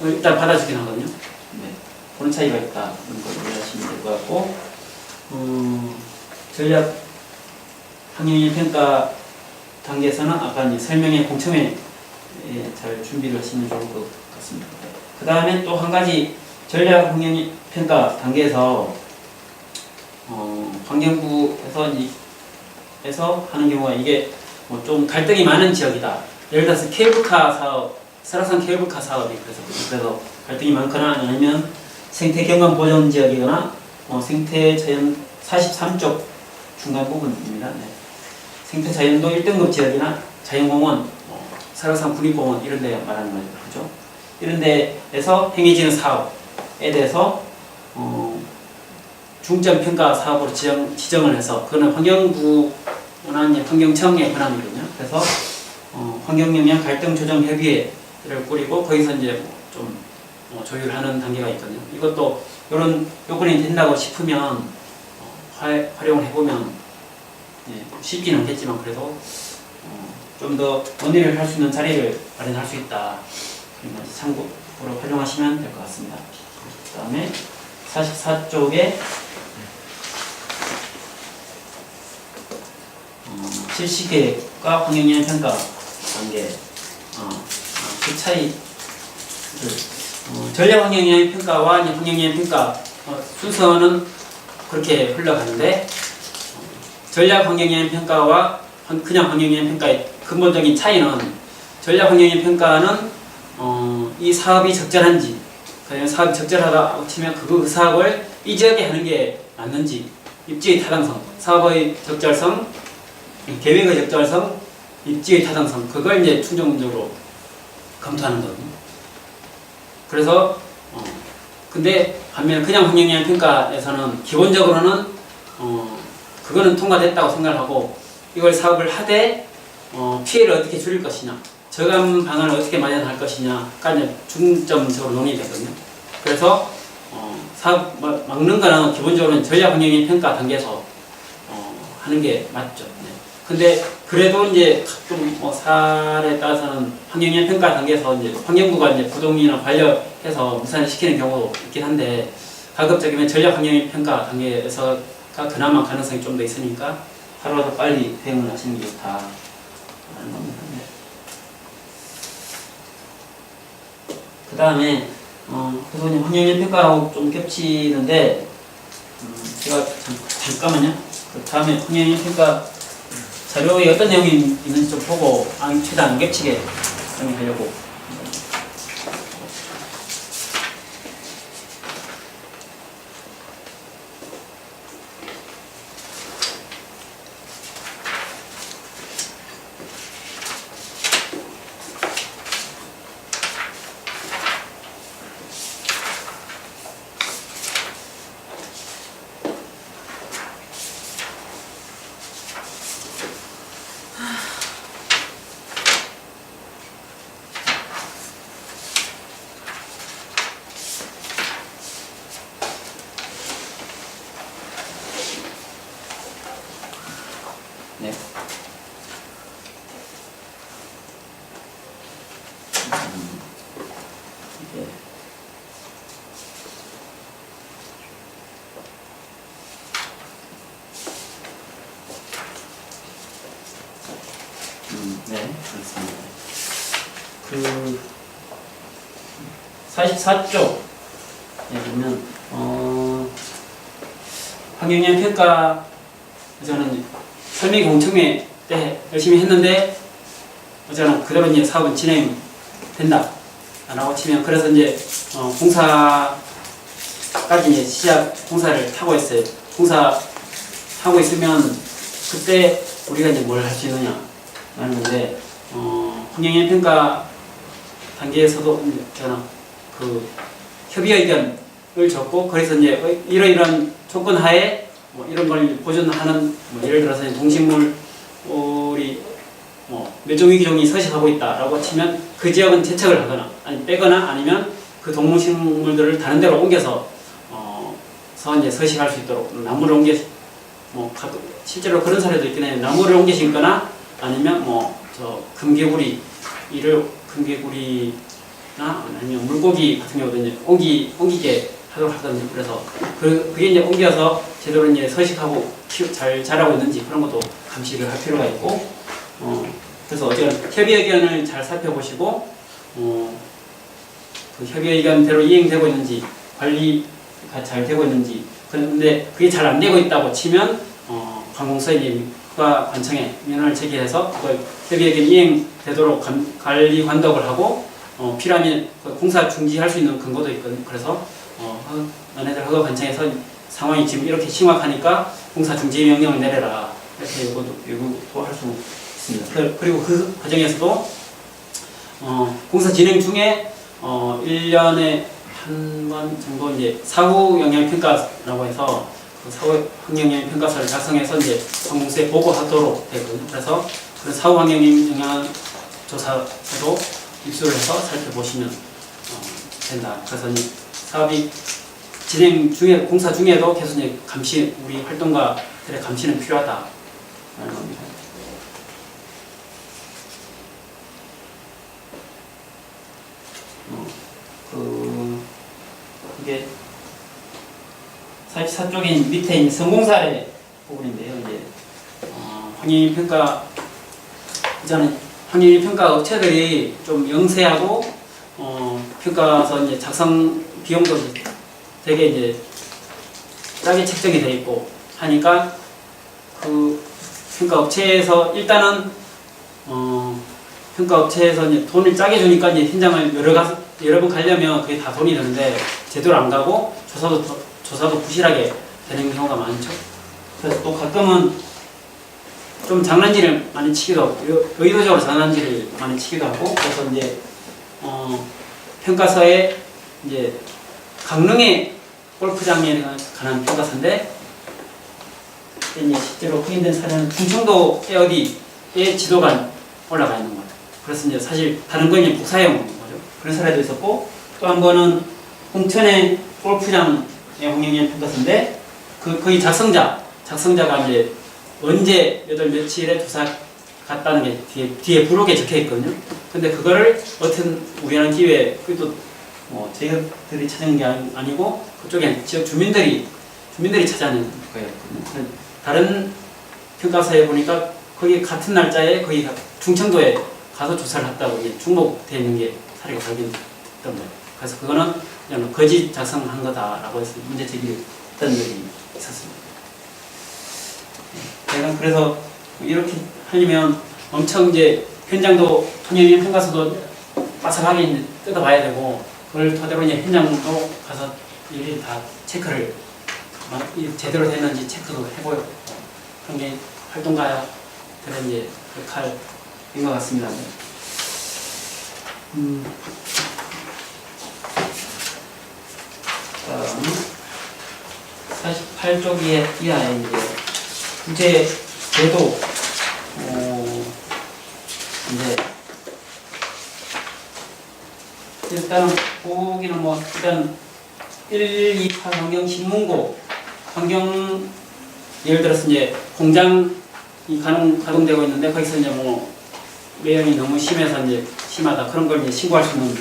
일단 받아주긴 하거든요. 네. 그런 차이가 있다. 그런 걸 이해하시면 될 것 같고, 전략 환경영향 평가 단계에서는 아까 이제 설명회 공청회 잘 준비를 하시면 좋을 것 같습니다. 그 다음에 또 한 가지 전략 환경영향 평가 단계에서 환경부에서 하는 경우가 이게 좀 갈등이 많은 지역이다. 예를 들어서 케이블카 사업, 설악산 케이블카 사업이 그래서 갈등이 많거나 아니면 생태 경관 보존 지역이거나 생태 자연 43쪽 중간 부분입니다. 네. 생태 자연도 1등급 지역이나 자연공원, 설악산 국립공원 이런 데 말하는 거죠. 그죠? 이런 데에서 행해지는 사업에 대해서 중점 평가 사업으로 지정을 해서, 그거는 환경부나 환경청의 권한이거든요. 그래서 환경영향 갈등 조정 협의회를 꾸리고 거기서 이제 좀 조율하는 단계가 있거든요. 이것도 이런 요건이 된다고 싶으면 활용을 해보면 쉽지는 않겠지만 그래도 좀 더 논의를 할 수 있는 자리를 마련할 수 있다. 참고로 활용하시면 될 것 같습니다. 그 다음에 44쪽에 실시계획과 환경영향 평가 단계 그 차이를 전략 환경영향 평가와 환경영향 평가 순서는 그렇게 흘러가는데 전략 환경영향 평가와 그냥 환경영향 평가의 근본적인 차이는 전략 환경영향 평가는 이 사업이 적절한지 사업이 적절하다고 치면 그 사업을 이 지역에 하는 게 맞는지 입지의 타당성, 사업의 적절성, 계획의 적절성, 입지의 타당성 그걸 이제 충정적으로 검토하는 거거든요. 그래서 근데 반면 그냥 환경영향 평가에서는 기본적으로는 그거는 통과됐다고 생각하고 이걸 사업을 하되 피해를 어떻게 줄일 것이냐, 저감 방안을 어떻게 마련할 것이냐가 이제 중점적으로 논의되거든요. 그래서 사업 막는 거는 기본적으로는 전략 환경영향 평가 단계에서 하는 게 맞죠. 네. 근데 그래도 이제 가끔 사례에 따라서는 환경영향 평가 단계에서 이제 환경부가 이제 부동이나 관리해서 무산을 시키는 경우도 있긴 한데 가급적이면 전략 환경영향 평가 단계에서가 그나마 가능성이 좀 더 있으니까 하루라도 빨리 대응을 하시는 게 좋다라는 겁니다. 네. 그 다음에 그래서 이제 환경영향 평가하고 좀 겹치는데 제가 잠깐만요. 그 다음에 환경영향 평가 자료에 어떤 내용이 있는지 좀 보고 최대한 안 겹치게 정리하려고. 네. 네, 알겠습니다. 그 44쪽에 보면 환경영향 평가 저는 설명 공청회 때 열심히 했는데 어쩌나 그대로 이제 사업은 진행된다 라고 치면 그래서 이제 공사까지 이제 시작 공사를 하고 있어요. 공사 하고 있으면 그때 우리가 이제 뭘 할 수 있느냐 라는 건데 환경영향 평가 단계에서도 저는 그 협의 의견을 적고 그래서 이제 이러이러한 조건 하에 이런 걸 보존하는 예를 들어서 동식물이 몇 종의 기종이 서식하고 있다라고 치면 그 지역은 재척을 하거나 아니 빼거나 아니면 그 동물식물들을 다른 데로 옮겨서 이제 서식할 수 있도록 나무를 옮겨 실제로 그런 사례도 있긴 해요. 나무를 옮겨 심거나 아니면 저 금개구리나 아니면 물고기 같은 경우도 이제 옮기게 하도록 하거든요. 그래서 그게 이제 옮겨서 제대로 이제 서식하고 잘 자라고 있는지 그런 것도 감시를 할 필요가 있고, 그래서 어쨌든 협의 의견을 잘 살펴보시고, 그 협의 의견대로 이행되고 있는지, 관리가 잘 되고 있는지, 그런데 그게 잘 안 되고 있다고 치면, 관공서가 관청에 민원을 제기해서 그걸 협의 의견 이행되도록 관리 관독을 하고, 필요하면 공사 중지할 수 있는 근거도 있거든요. 그래서 너네들 허가 관청에서 상황이 지금 이렇게 심각하니까 공사 중지 명령을 내려라 이렇게 요구도 할 수 있습니다. 그리고 그 과정에서도 공사 진행 중에 1년에 한 번 정도 이제 사후 영향 평가라고 해서 그 사후 환경 영향 평가서를 작성해서 이제 관공서에 보고하도록 되거든요. 그래서 그 사후 환경 영향 조사도 입수를 해서 살펴보시면 된다. 그래서 이제 사업이 진행 중에 공사 중에도 계속 이제 감시 우리 활동가들의 감시는 필요하다라는 겁니다. 이게 44쪽인 밑에 있는 성공사례 부분인데요. 이제 환경영향 평가 저는 환경영향 평가 업체들이 좀 영세하고 평가서 이제 작성 비용도 되게 이제 싸게 책정이 돼 있고 하니까 그 평가 업체에서 일단은 평가 업체에서 이제 돈을 짜게 주니까 이제 현장을 여러 번 가려면 그게 다 돈이 드는데 제대로 안 가고 조사도 부실하게 되는 경우가 많죠. 그래서 또 가끔은 좀 장난질을 많이 치기도 하고 의도적으로 장난질을 많이 치기도 하고 그래서 이제 평가서에 이제 강릉의 골프장에 관한 평가서인데 이제 실제로 확인된 사례는 충청도 어디에 지도가 올라가 있는 거예요. 그래서 이제 사실 다른 건 이제 복사해온 거죠. 그런 사례도 있었고 또 한 번은 홍천의 골프장의 환경영향 평가서인데 거기 작성자가 이제 언제 몇 월 며칠에 조사 갔다는 게 뒤에 부록에 적혀 있거든요. 근데 그거를 어떤 우연한 기회에 그것도 뭐 저희들이 찾은 게 아니고 그쪽에 지역 주민들이 찾아낸 거였거든요. 다른 평가서에 보니까 거기 같은 날짜에 거기 충청도에 가서 조사를 했다고 이게 중복되어 있는 게 사례가 발견됐던 거예요. 그래서 그거는 그냥 거짓 작성한 거다라고 해서 문제 제기했던 적이 있었습니다. 제가 그래서 이렇게 하려면 엄청 이제 현장도 환경영향 평가서도 빠삭하게 이제 뜯어봐야 되고 그걸 토대로 이제 현장도 가서 일일이 다 체크를 제대로 됐는지 체크도 해보고 그런 게 활동가들의 이제 역할인 것 같습니다. 48쪽 이하에 이제 부재 제도 이제 일단은 보기는 뭐 일단 128 환경신문고 환경 예를 들어서 이제 공장이 가동되고 있는데 거기서 이제 뭐 매연이 너무 심해서 이제 심하다 그런 걸 이제 신고할 수 있는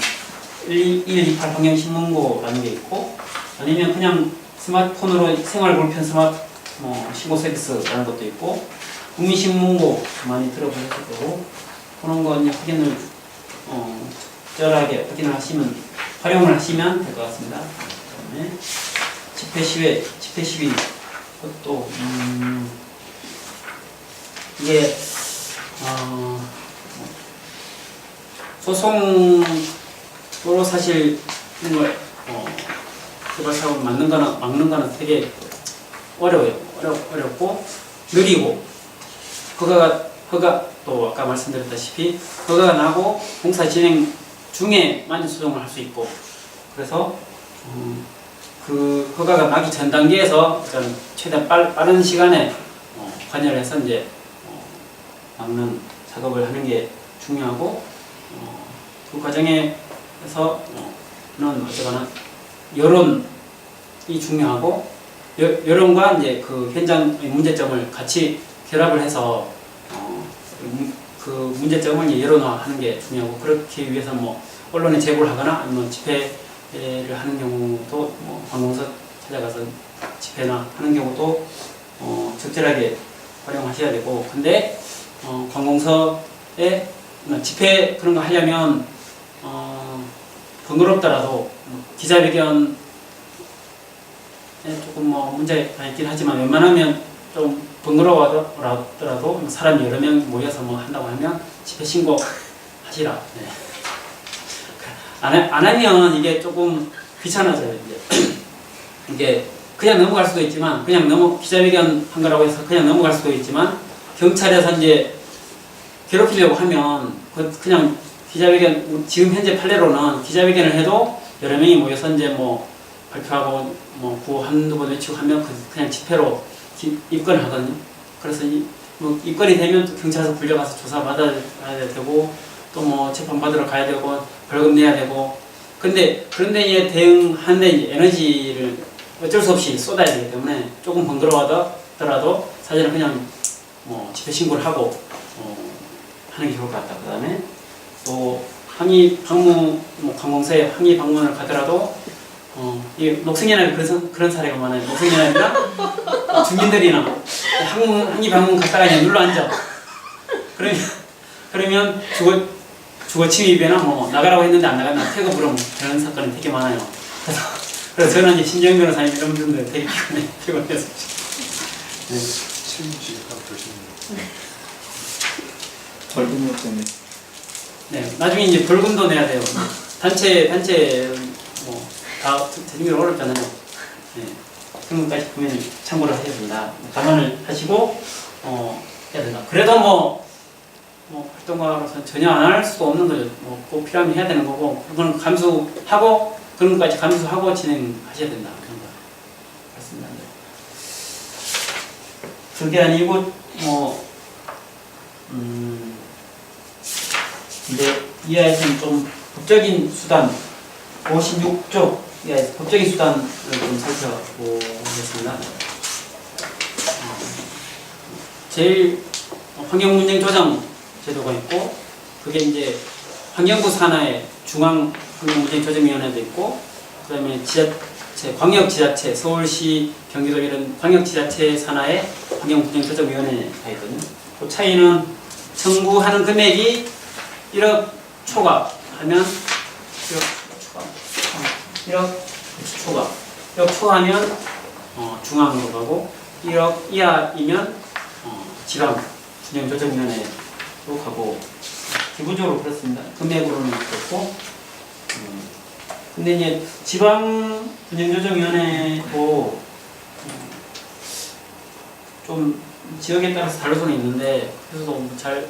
128 환경신문고라는 게 있고 아니면 그냥 스마트폰으로 생활 불편 뭐 신고 서비스라는 것도 있고 국민신문고 많이 들어보셨을 거고 그런 거 이제 확인을 적절하게 활용을 하시면 될 것 같습니다. 그다음에 집회 시위 그것도 이게 소송으로 사실 이런 걸 개발사업을 막는 거는 되게 어렵고 느리고 허가 또 아까 말씀드렸다시피 허가가 나고 공사 진행 중에만 소송을 할 수 있고 그래서 그 허가가 나기 전 단계에서 최대한 빠른 시간에 관여를 해서 이제 막는 작업을 하는 게 중요하고 그 과정에서는 어쨌거나 여론이 중요하고 여론과 이제 그 현장의 문제점을 같이 결합을 해서 그 문제점을 이제 여론화하는 게 중요하고 그렇기 위해서 뭐 언론에 제보를 하거나 아니면 집회를 하는 경우도 뭐 관공서 찾아가서 집회나 하는 경우도 적절하게 활용하셔야 되고 근데 관공서에 집회 그런 거 하려면 번거롭더라도 기자회견에 조금 뭐 문제가 있긴 하지만 웬만하면 좀 번거로워하더라도 사람 여러 명 모여서 뭐 한다고 하면 집회 신고 하시라. 네. 안 하면 이게 조금 귀찮아져요. 이게 그냥 넘어갈 수도 있지만 기자회견 한 거라고 해서 그냥 넘어갈 수도 있지만 경찰에서 이제 괴롭히려고 하면 그냥 기자회견 지금 현재 판례로는 기자회견을 해도 여러 명이 모여서 이제 뭐 발표하고 뭐 구호 한두 번 외치고 하면 그냥 집회로 입건을 하거든요. 그래서 뭐 입건이 되면 또 경찰서 불려가서 조사 받아야 되고 또 뭐 재판 받으러 가야 되고 벌금 내야 되고 그런데 이제 대응하는데 이제 에너지를 어쩔 수 없이 쏟아야 되기 때문에 조금 번거로워하더라도 사실은 그냥 뭐 집회 신고를 하고 하는 게 좋을 것 같다. 그 다음에 또 항의 방문 뭐 관공서에 항의 방문을 가더라도 이 녹색연합이 그런 사례가 많아요. 녹색연합이나 주민들이나 항의 방문 갔다가 그냥 눌러 앉아. 그러면 주거 침입이나 뭐 나가라고 했는데 안 나갔나 퇴거 되는 사건이 되게 많아요. 그래서 저는 이제 신정 변호사님 이런 분들 되게 피곤해서. 네. 책임지기가 조심해요. 벌금 때문에. 네, 나중에 이제 벌금도 내야 돼요. 단체 뭐다 재정이 어렵잖아요. 네, 그런 것까지 보면 참고를 하셔야 됩니다. 감안을 하시고 해야 된다. 그래도 뭐 활동가로서 전혀 안 할 수도 없는 거죠. 꼭 필요하면 해야 되는 거고 그건 감수하고 그런 것까지 감수하고 진행하셔야 된다. 그런 거 맞습니다. 그게 아니고 근데 이하에서는 좀 법적인 수단 56조 이하에서 법적인 수단을 좀 살펴보겠습니다. 제일 환경문정 조정 제도가 있고 그게 이제 환경부 산하에 중앙환경문정조정위원회도 있고 그다음에 지자체 광역지자체 서울시 경기도 이런 광역지자체 산하에 환경문정조정위원회가 있거든요. 그 차이는 청구하는 금액이 1억 초과 하면 1억 초과하면 중앙으로 가고 1억 이하이면 지방 분양조정위원회로 가고 기본적으로 그렇습니다. 금액으로는 그렇고 근데 이제 지방 분양조정위원회도 좀 지역에 따라서 다를 수는 있는데 그래서 잘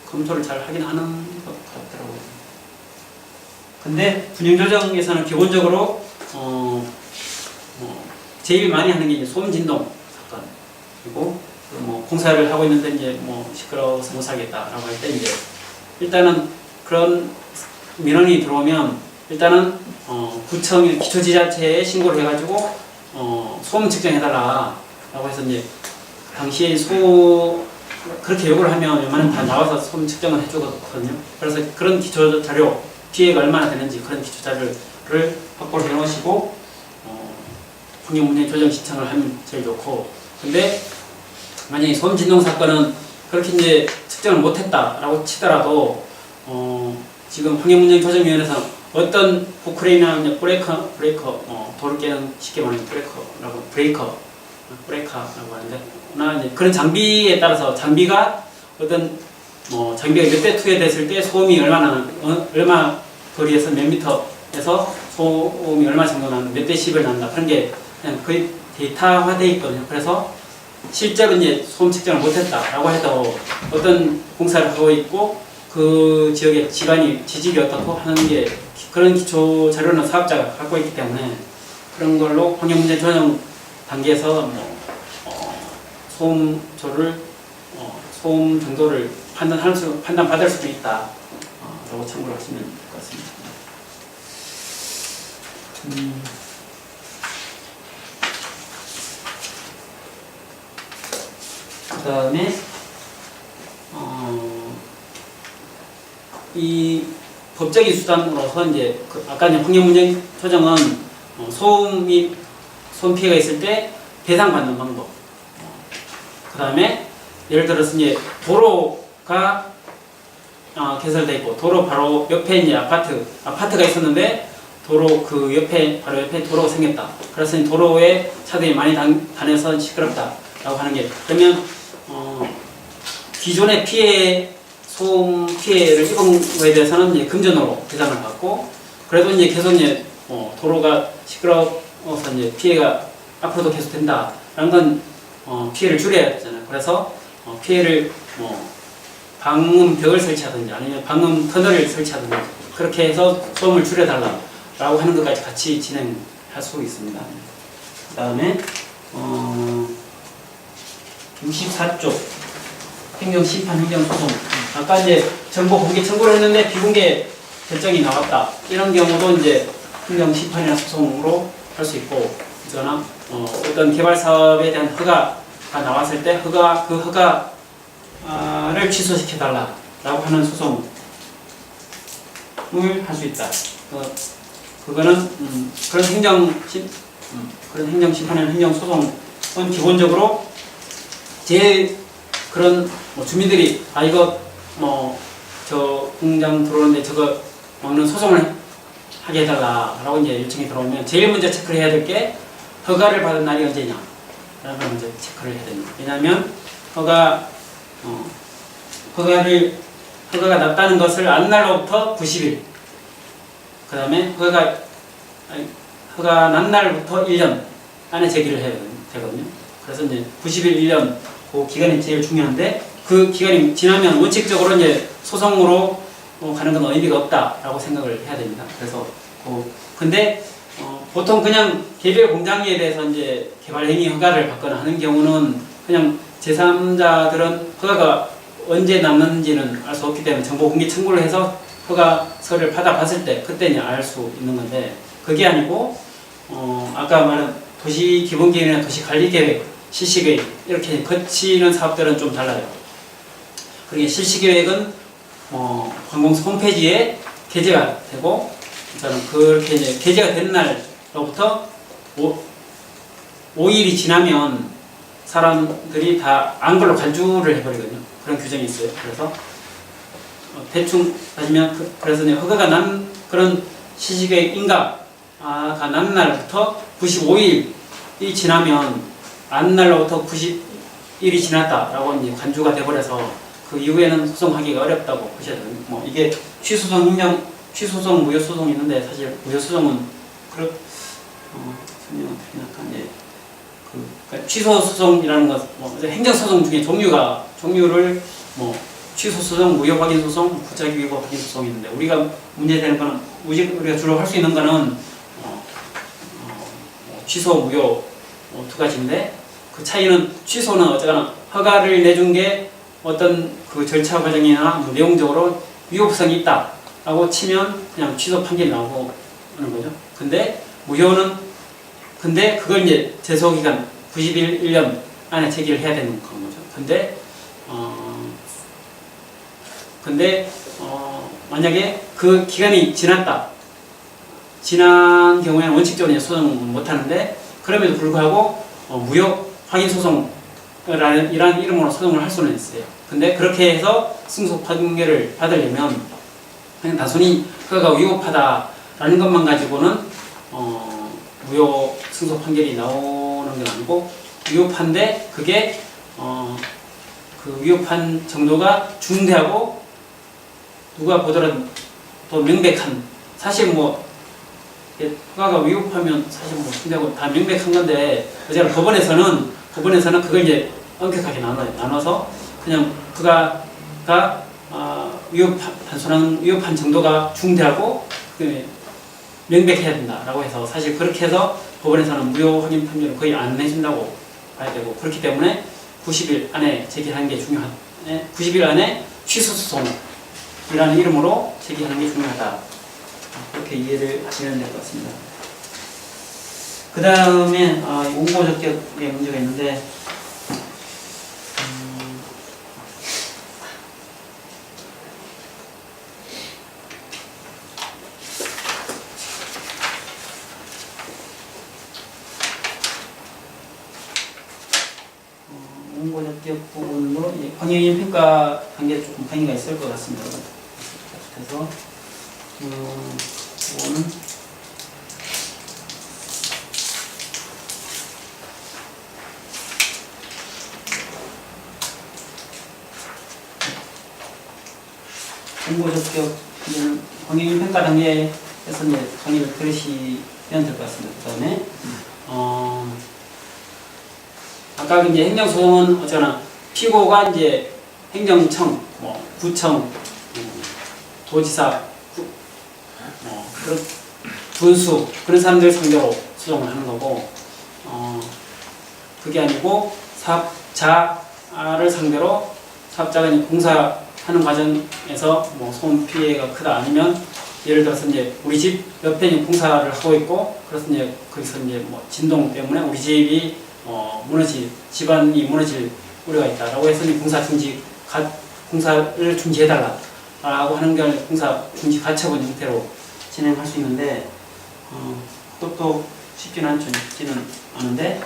검토를 잘 하긴 하는 것 같더라고요. 근데 분양조정에서는 기본적으로 제일 많이 하는 게 이제 소음진동 사건 그리고 뭐 공사를 하고 있는데 이제 뭐 시끄러워서 못 살겠다라고 할 때 이제 일단은 그런 민원이 들어오면 일단은 구청 기초지자체에 신고를 해가지고 소음 측정해달라라고 해서 이제 당시에 그렇게 요구를 하면 웬만하면 다 나와서 소음 측정을 해주거든요. 그래서 그런 기초 자료 피해가 얼마나 되는지 그런 기초 자료를 확보를 해놓으시고 환경문제 조정 신청을 하면 제일 좋고 근데 만약에 소음 진동 사건은 그렇게 이제 측정을 못했다라고 치더라도 지금 환경문제조정위원회에서 어떤 포크레인이나 브레이커 돌을 깨는 쉽게 말하면 브레이커라고 하는데 이제 그런 장비에 따라서 장비가 어떤 장비가 몇 대 투여됐을 때 소음이 얼마 거리에서 몇 미터에서 소음이 얼마 정도 나는 몇 데시벨 난다 그런 게 그냥 거의 데이터화되어 있거든요. 그래서 실제로 이제 소음 측정을 못했다라고 해도 어떤 공사를 하고 있고 그 지역의 지질이 어떻고 하는 게 그런 기초 자료는 사업자가 갖고 있기 때문에 그런 걸로 환경문제 조정 단계에서 소음 정도를 판단받을 수도 있다. 라고 참고를 하시면 될 것 같습니다. 그 다음에 이 법적인 수단으로서 이제 아까 이제 환경문제 조정은 소음 피해가 있을 때 배상받는 방법. 그 다음에 예를 들어서 이제 도로가 개설돼 있고 도로 바로 옆에 이제 아파트가 있었는데 도로 그 바로 옆에 도로가 생겼다. 그래서 도로에 차들이 많이 다녀서 시끄럽다라고 하는 게 그러면 기존의 소음 피해를 입은 거에 대해서는 이제 금전으로 배상을 받고 그래도 이제 계속 이제 도로가 시끄러워서 이제 피해가 앞으로도 계속 된다라는 건 피해를 줄여야 되잖아요. 그래서 피해를 방음벽을 설치하든지 아니면 방음 터널을 설치하든지 그렇게 해서 소음을 줄여달라라고 하는 것까지 같이 진행할 수 있습니다. 그 다음에 64조 행정심판 행정소송 아까 이제 정보 공개 청구를 했는데 비공개 결정이 나왔다 이런 경우도 이제 행정심판이나 소송으로 할 수 있고 그거나 어떤 개발 사업에 대한 허가가 나왔을 때 그 허가를 취소시켜달라라고 하는 소송을 할 수 있다. 그거는 그런 행정심판이나 행정소송은 기본적으로 제일 그런 주민들이 이거 저 공장 들어오는데 저거 막는 소송을 하게 해달라라고 이제 요청이 들어오면 제일 먼저 체크를 해야 될 게 허가를 받은 날이 언제냐 라는 걸 먼저 체크를 해야 됩니다. 왜냐하면 허가가 났다는 것을 안 날로부터 90일 그 다음에 허가 난 날부터 1년 안에 제기를 해야 되거든요. 그래서 이제 90일 1년 그 기간이 제일 중요한데 그 기간이 지나면 원칙적으로 이제 소송으로 가는 건 의미가 없다라고 생각을 해야 됩니다. 그래서 근데 보통 그냥 개별 공장에 대해서 이제 개발행위 허가를 받거나 하는 경우는 그냥 제3자들은 허가가 언제 났는지는 알 수 없기 때문에 정보 공개 청구를 해서 허가서를 받아봤을 때 그때 이제 알 수 있는 건데 그게 아니고 아까 말한 도시 기본계획이나 도시 관리계획, 실시계획 이렇게 거치는 사업들은 좀 달라요. 그게 실시계획은 관공서 홈페이지에 게재가 되고 저는 그렇게 이제 게재가 된 날로부터 5일이 지나면 사람들이 다 안걸로 간주를 해버리거든요. 그런 규정이 있어요. 그래서 대충 따지면 그래서 허가가 난 그런 실시계획 인가가 난 날부터 95일이 지나면 안 날로부터 90일이 지났다라고 이제 간주가 돼버려서 그 이후에는 소송하기가 어렵다고 보셔야 돼요. 뭐 이게 취소송, 무효소송이 있는데 사실 무효소송은 그러니까 취소소송이라는 것, 행정소송 중에 종류를 취소소송, 무효확인소송, 부작위 위법 확인소송이 있는데 우리가 문제되는 거는 우리가 주로 할 수 있는 거는 취소, 무효 두 가지인데 그 차이는 취소는 어쨌거나 허가를 내준 게 어떤 그 절차 과정이나 내용적으로 위법성이 있다라고 치면 그냥 취소 판결이 나오고 하는 거죠. 근데 무효는 그걸 이제 제소기간 90일 1년 안에 제기를 해야 되는 거죠. 근데 만약에 그 기간이 지난 경우에는 원칙적으로 이제 소송을 못 하는데 그럼에도 불구하고 무효 확인 소송이라는 이름으로 소송을 할 수는 있어요. 근데 그렇게 해서 승소 판결을 받으려면 그냥 단순히 허가가 위법하다라는 것만 가지고는 무효 승소 판결이 나오는 건 아니고 위법한데 그게 그 위법한 정도가 중대하고 누가 보더라도 또 명백한 사실 허가가 위법하면 사실 중대하고 다 명백한 건데 어쨌든 법원에서는 그걸 이제 엄격하게 나눠서 그냥 허가가 단순한 위법한 정도가 중대하고 명백해야 된다라고 해서 사실 그렇게 해서 법원에서는 무효 확인 판결을 거의 안 해준다고 봐야 되고 그렇기 때문에 90일 안에 제기하는 게 중요한 90일 안에 취소소송이라는 이름으로 제기하는 게 중요하다. 그렇게 이해를 하시면 될 것 같습니다. 그 다음에 원고 적격의 문제가 있는데 원고 적격 부분으로 광역인 평가 단계에 조금 방해가 있을 것 같습니다. 그래서 이거는 원고 적격은 광역인 평가 단계에서 이제 강의를 들으시면 될 것 같습니다. 그 다음에 아까 이제 행정소송은 어쩌나 피고가 이제 행정청, 구청, 도지사, 군수 그런 사람들 상대로 소송을 하는 거고 그게 아니고 사업자를 상대로 사업자가 이제 공사하는 과정에서 소음 피해가 크다 아니면 예를 들어서 이제 우리 집 옆에 이제 공사를 하고 있고 그래서 이제 거기서 이제 진동 때문에 우리 집이 집안이 무너질 우려가 있다라고 해서 공사를 중지해달라라고 하는 게 공사 중지 가처분 형태로 진행할 수 있는데 그것도 쉽지는 않은데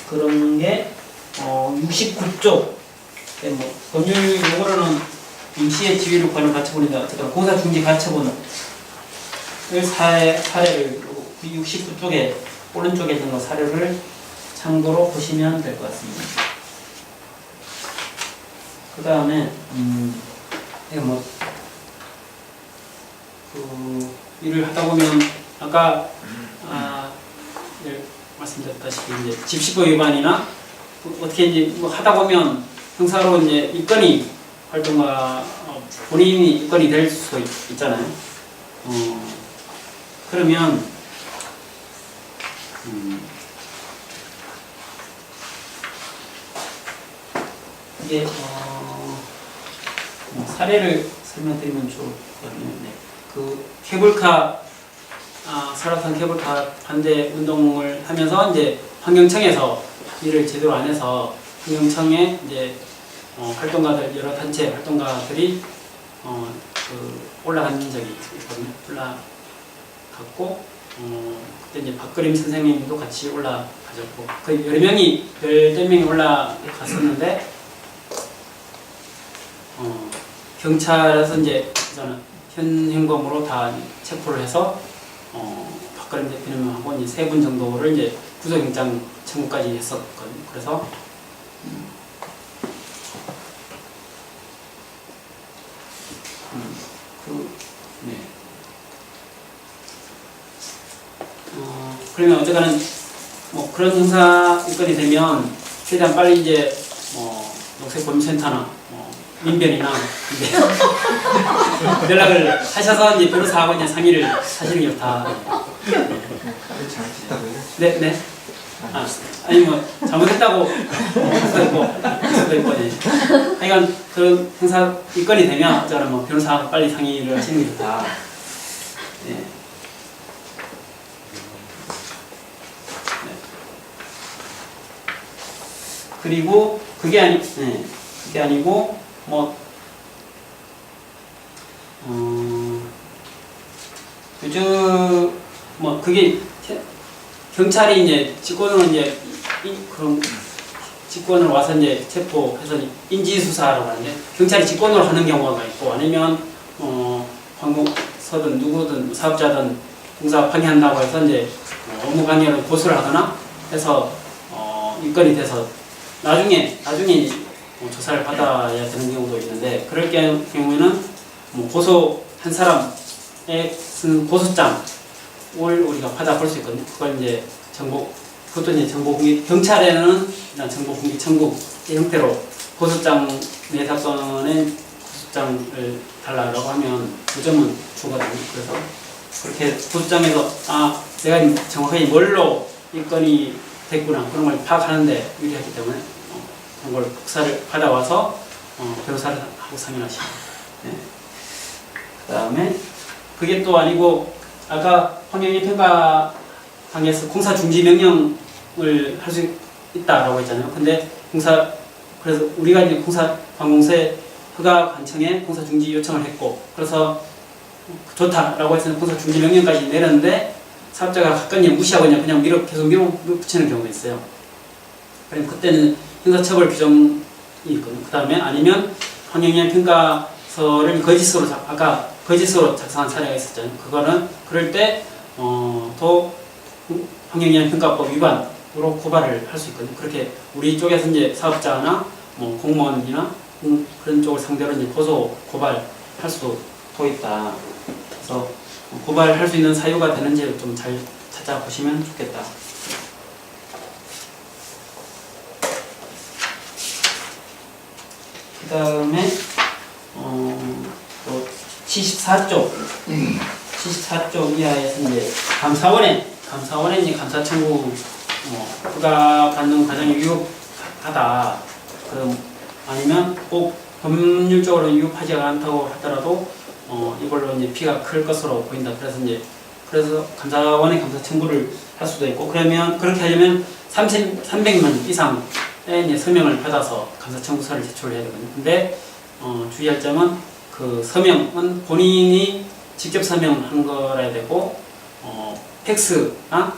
그런 게 69쪽 뭐 법률 용어로는 임시의 지위를 구하는 가처분이다. 어쨌든 공사 중지 가처분을 사례를 69쪽에 오른쪽에 있는 거 사례를 참고로 보시면 될 것 같습니다. 그 다음에 이거 뭐 일을 하다 보면 아까 말씀드렸다시피 이제 집시법 위반이나 어떻게 이제 뭐 하다 보면 형사로 이제 입건이 활동가 본인이 입건이 될 수 있잖아요. 그러면 이게 사례를 설명드리면 좋을 것 같네요. 네. 그 케이블카 설악산 케이블카 반대 운동을 하면서 이제 환경청에서 일을 제대로 안 해서 환경청에 이제 활동가들 여러 단체 활동가들이 올라간 적이 있거든요. 올라갔고 그때 이제 박그림 선생님도 같이 올라가셨고 그 14명이 올라갔었는데 경찰에서 이제 저는 현행범으로 다 체포를 해서 박그림 대표님하고 이제 3분 정도를 이제 구속영장 청구까지 했었거든요. 그래서 네. 그러면 어쨌거나 뭐 그런 형사 입건이 되면 최대한 빨리 이제 녹색보험센터나 민변이나 이제 연락을 하셔서 이제 변호사하고 이제 상의를 하시는 게 좋다. 네, 네. 아니 뭐 잘못했다고 수도 있고, 네. 하여간 그런 형사 입건이 되면 어쩌면 뭐 변호사하고 빨리 상의를 하시는 게 좋다. 네. 네. 그리고 그게 아니고 요즘 뭐 그게 경찰이 이제 직권으로 이제 그런 직권을 와서 이제 체포해서 인지수사라고 하는데 경찰이 직권으로 하는 경우가 있고 아니면 관공서든 누구든 사업자든 공사 방해한다고 해서 이제 업무 방해를 고소를 하거나 해서 입건이 돼서 나중에 조사를 받아야 되는 경우도 있는데 그럴 경우에는 고소한 사람의 쓴 고소장을 우리가 받아볼 수 있거든요. 그걸 이제 그것도 이제 경찰에는 정보공개 청구 형태로 고소장 내 사건의 고소장을 달라고 하면 9점은 주거든요. 그래서 그렇게 고소장에서 내가 정확하게 뭘로 입건이 됐구나 그런 걸 파악하는데 유리하기 때문에 그런 걸 복사를 받아와서 변호사를 하고 상의하시고 네. 그 다음에 그게 또 아니고 아까 환경의 평가항에서 공사 중지 명령을 할 수 있다라고 했잖아요. 근데 그래서 우리가 이제 관공서에 허가관청에 공사 중지 요청을 했고 그래서 좋다라고 해서 공사 중지 명령까지 내렸는데 사업자가 가끔씩 무시하고 그냥 계속 밀어붙이는 경우가 있어요. 그럼 그때는 형사처벌 규정이 있거든요. 그 다음에 아니면 환경영향 평가서를 거짓으로 작성한 사례가 있었잖아요. 그거는 그럴 때 또 환경영향 평가법 위반으로 고발을 할 수 있거든요. 그렇게 우리 쪽에서 이제 사업자나 공무원이나 그런 쪽을 상대로 이제 고발할 수도 있다. 그래서 고발할 수 있는 사유가 되는지를 좀 잘 찾아보시면 좋겠다. 그 다음에 또 74쪽 이하에서 이제 감사원에 이제 감사 청구 허가 받는 과정이 위법하다. 그럼 아니면 꼭 법률적으로 위법하지 않다고 하더라도 이걸로 이제 피해가 클 것으로 보인다. 그래서 감사원에 감사 청구를 할 수도 있고 그러면 그렇게 하려면 300명 이상의 이제 서명을 받아서 감사 청구서를 제출해야 되거든요. 근데 주의할 점은 그 서명은 본인이 직접 서명한 거라야 되고 팩스나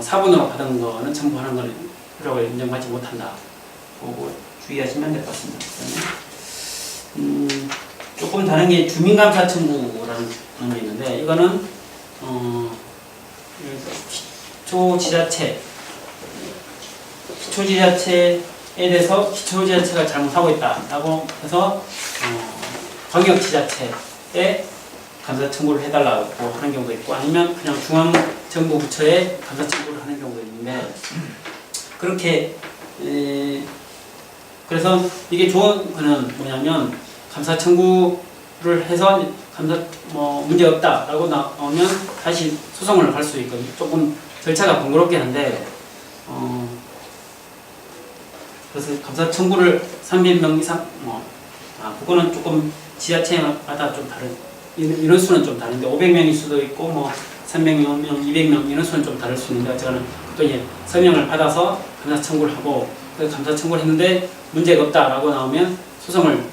사본으로 받은 거는 첨부하는 거는 효력을 인정받지 못한다. 그거 주의하시면 될 것 같습니다. 그다음에 조금 다른 게 주민감사 청구라는 게 있는데 이거는 기초지자체에 대해서 기초지자체가 잘못하고 있다라고 해서 광역지자체에 감사 청구를 해달라고 하는 경우도 있고 아니면 그냥 중앙정부 부처에 감사 청구를 하는 경우도 있는데 그렇게 그래서 이게 좋은 거는 뭐냐면 감사 청구를 해서 감사 문제 없다라고 나오면 다시 소송을 할 수 있거든요. 조금 절차가 번거롭긴 한데 그래서 감사 청구를 300명 이상 그거는 조금 지자체마다 좀 다른 인원수는 좀 다른데 500명일 수도 있고 뭐 300명, 200명 인원수는 좀 다를 수 있는데 어쨌거나 또 이제 서명을 받아서 감사 청구를 하고 그 감사 청구를 했는데 문제가 없다라고 나오면 소송을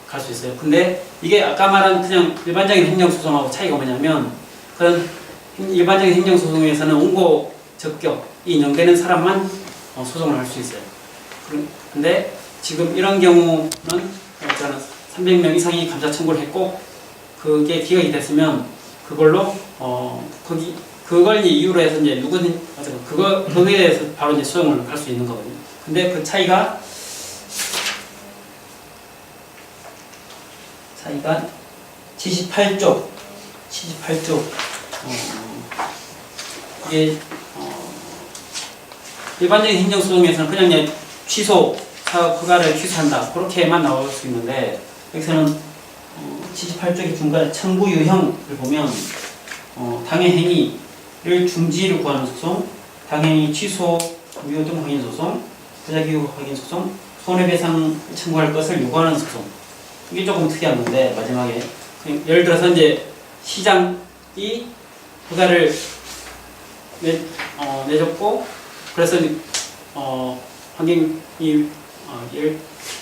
갈 수 있어요. 근데 이게 아까 말한 그냥 일반적인 행정소송하고 차이가 뭐냐면 그런 일반적인 행정소송에서는 원고 적격이 인정되는 사람만 소송을 할 수 있어요. 근데 지금 이런 경우는 300명 이상이 감사 청구를 했고 그게 기각이 됐으면 그걸로 그걸 이유로 해서 이제 누구든 거기에 대해서 바로 이제 소송을 할 수 있는 거거든요. 근데 그 차이가 78쪽 이게 일반적인 행정소송에서는 그냥 이제 취소 사업 허가를 취소한다 그렇게만 나올 수 있는데 여기서는 78쪽의 중간에 청구 유형을 보면 당해 행위를 중지를 구하는 소송, 당해 취소 무효 등 확인 소송, 부작위 확인 소송, 손해배상 청구할 것을 요구하는 소송. 이게 조금 특이한 건데 마지막에 예를 들어서 이제 시장이 허가를 내줬고 그래서 환경이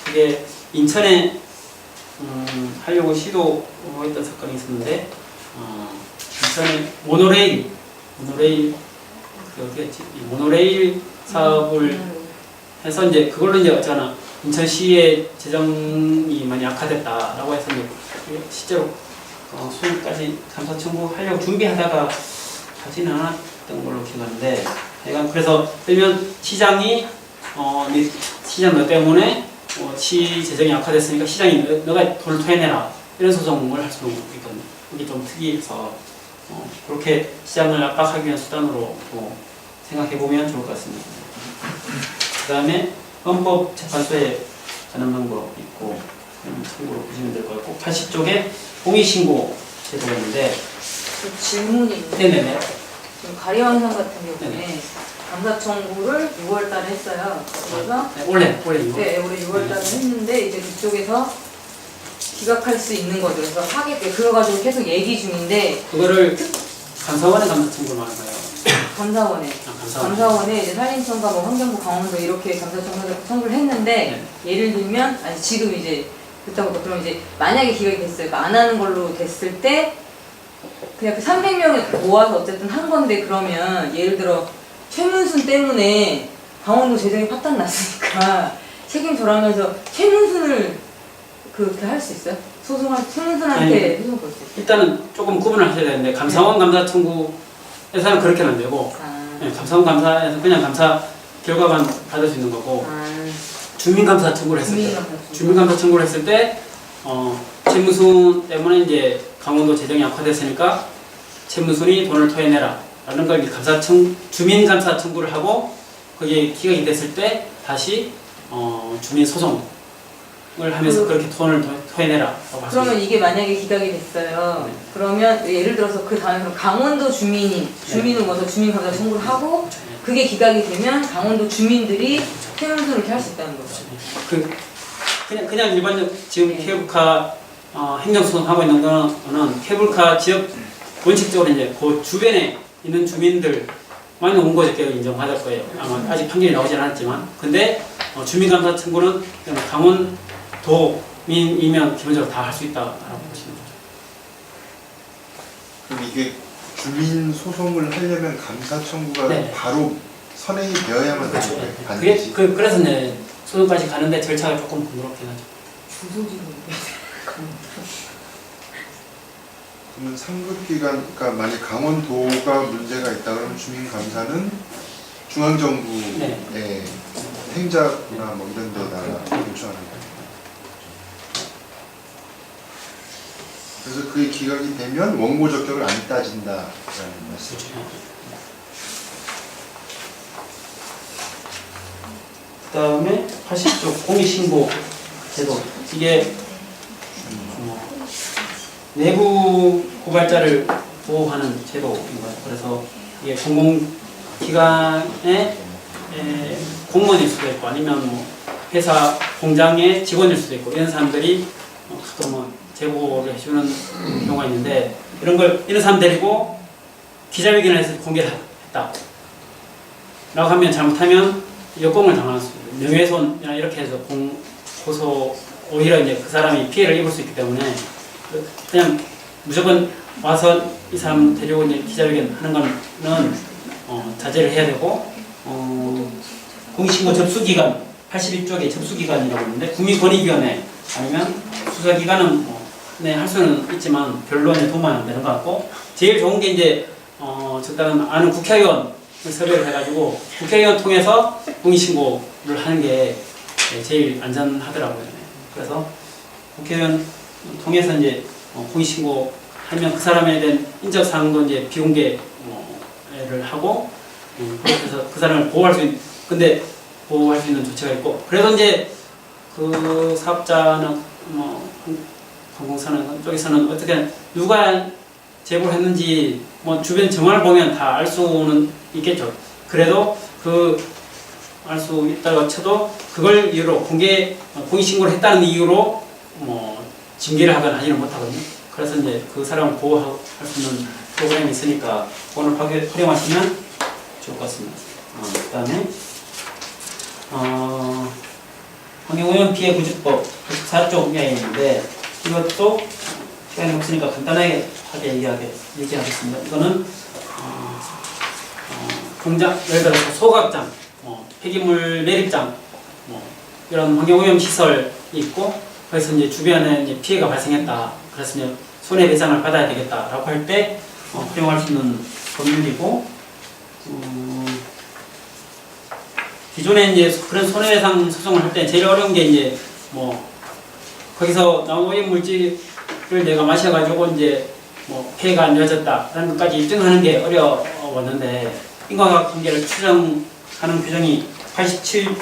그게 인천에 하려고 시도했던 사건이 있었는데 인천에 모노레일 사업을 해서 이제 그걸로 이제 어쩌나 인천시의 재정이 많이 악화됐다라고 해서 이제 실제로 소송까지 감사 청구하려고 준비하다가 하지는 않았던 걸로 기억하는데 하여간 그래서 그러면 시장이 시장 너 때문에 시 재정이 악화됐으니까 시장이 너가 돈을 토해내라 이런 소송을 할 수는 있거든요. 이게 좀 특이해서 그렇게 시장을 압박하기 위한 수단으로 생각해보면 좋을 것 같습니다. 그 다음에 헌법재판소에 관한 방법 있고 참고로 보시면 될 것 같고 80쪽에 공익신고 제도가 있는데 그 질문이 있는데 네네네. 지금 가리왕산 같은 경우에 네네. 감사 청구를 6월달에 했어요. 그래서 올해 이거. 네, 올해 6월달에 했는데 이제 그쪽에서 기각할 수 있는 거죠. 그래서 하겠대. 그거 가지고 계속 얘기 중인데 그거를 감사원에 감사 청구를 하는 거예요. 감사원에 감사원에 이제 산림청과 뭐 환경부, 강원도 이렇게 감사 청구를 했는데 예를 들면 아니 지금 이제 그렇다고 그럼 이제 만약에 기각이 됐어요. 그러니까 안 하는 걸로 됐을 때 그냥 그 300명을 모아서 어쨌든 한 건데 그러면 예를 들어 최문순 때문에 강원도 재정이 파탄 났으니까 책임져라면서 최문순을 그렇게 할 수 있어요? 소송할 최문순한테 소송 걸 수 있어요? 일단은 조금 구분을 하셔야 되는데 감사원 감사 청구에서는 그렇게는 안 되고 네, 감사원 감사에서 그냥 감사 결과만 받을 수 있는 거고 주민감사 청구를 했을 때 주민감사 청구를 했을 때 최문순 때문에 이제 강원도 재정이 악화됐으니까 최문순이 돈을 토해내라 라는 걸 주민감사 청구를 하고 그게 기각이 됐을 때 다시 주민소송을 하면서 그렇게 돈을 토해내라 라고 할 수 그러면 있어요. 이게 만약에 기각이 됐어요. 네. 그러면 예를 들어서 그 다음에 그럼 강원도 주민을 모아서 주민감사 청구를 하고 그게 기각이 되면 강원도 주민들이 최문순을 이렇게 할 수 있다는 거죠. 그냥 일반적 지금 케이블카 행정소송하고 있는 거는 케이블카 지역 원칙적으로 이제 그 주변에 있는 주민들만 원고적격을 인정받을 거예요. 아마 아직 판결이 나오진 않았지만, 근데 주민감사 청구는 강원도민이면 기본적으로 다 할 수 있다라고 보시면 되죠. 그럼 이게 주민 소송을 하려면 감사 청구가 네. 바로 선행이 되어야만 그렇죠. 되는 거예요. 그게 반드시. 그래서 이제 소송까지 가는데 절차가 조금 번거롭긴 하죠. 주소지로 그러면 상급기관, 그러니까 만약 강원도가 문제가 있다 그러면 주민감사는 중앙정부의 네. 행자구나 뭐 이런 데다가 요청하는 거예요. 그래서 그게 기각이 되면 원고 적격을 안 따진다라는 말씀이죠. 그 다음에 80조 공익신고 제도. 이게 내부 고발자를 보호하는 제도인 거예요. 그래서 이게 공공기관의 공무원일 수도 있고 아니면 뭐 회사 공장의 직원일 수도 있고 이런 사람들이 가끔 뭐 제보를 해주는 경우가 있는데 이런 사람 데리고 기자회견을 해서 공개를 했다 라고 하면 잘못하면 역공을 당할 수 있어요. 명예훼손이나 이렇게 해서 고소 오히려 이제 그 사람이 피해를 입을 수 있기 때문에 그냥 무조건 와서 이 사람 데리고 이제 기자회견 하는 거는 자제를 해야 되고 공익신고 접수기관 81쪽에 접수기관이라고 있는데 국민권익위원회 아니면 수사기관은 할 수는 있지만 별로 이제 도움은 안 되는 것 같고 제일 좋은 게 이제 적당한 아는 국회의원을 섭외를 해가지고 국회의원 통해서 공익신고를 하는 게 제일 안전하더라고요. 그래서 국회의원 통해서 이제 공익신고 하면 그 사람에 대한 인적 사항도 이제 비공개를 하고 그래서 그 사람을 보호할 수 있는 조치가 있고 그래도 이제 그 사업자나 항공사는 쪽에서는 어떻게 누가 제보를 했는지 주변 정황을 보면 다 알 수는 있겠죠. 그래도 알 수 있다고 쳐도 그걸 이유로 공익신고를 했다는 이유로 징계를 하거나 하지는 못하거든요. 그래서 이제 그 사람을 보호할 수 있는 프로그램이 있으니까 그걸 활용하시면 좋을 것 같습니다. 그 다음에 환경오염 피해 구제법 94쪽 이하에 있는데 이것도 시간이 없으니까 간단하게 얘기하겠습니다. 이거는 공장, 예를 들어서 소각장, 폐기물 매립장, 이런 환경오염 시설이 있고 그래서 이제 주변에 이제 피해가 발생했다. 그래서 이제 손해배상을 받아야 되겠다라고 할 때 활용할 수 있는 법률이고 기존에 이제 그런 손해배상 소송을 할 때 제일 어려운 게 이제 거기서 나온 오염 물질을 내가 마셔가지고 이제 폐해가 안 이어졌다라는 것까지 입증하는 게 어려웠는데 인과관계를 추정하는 규정이 87쪽,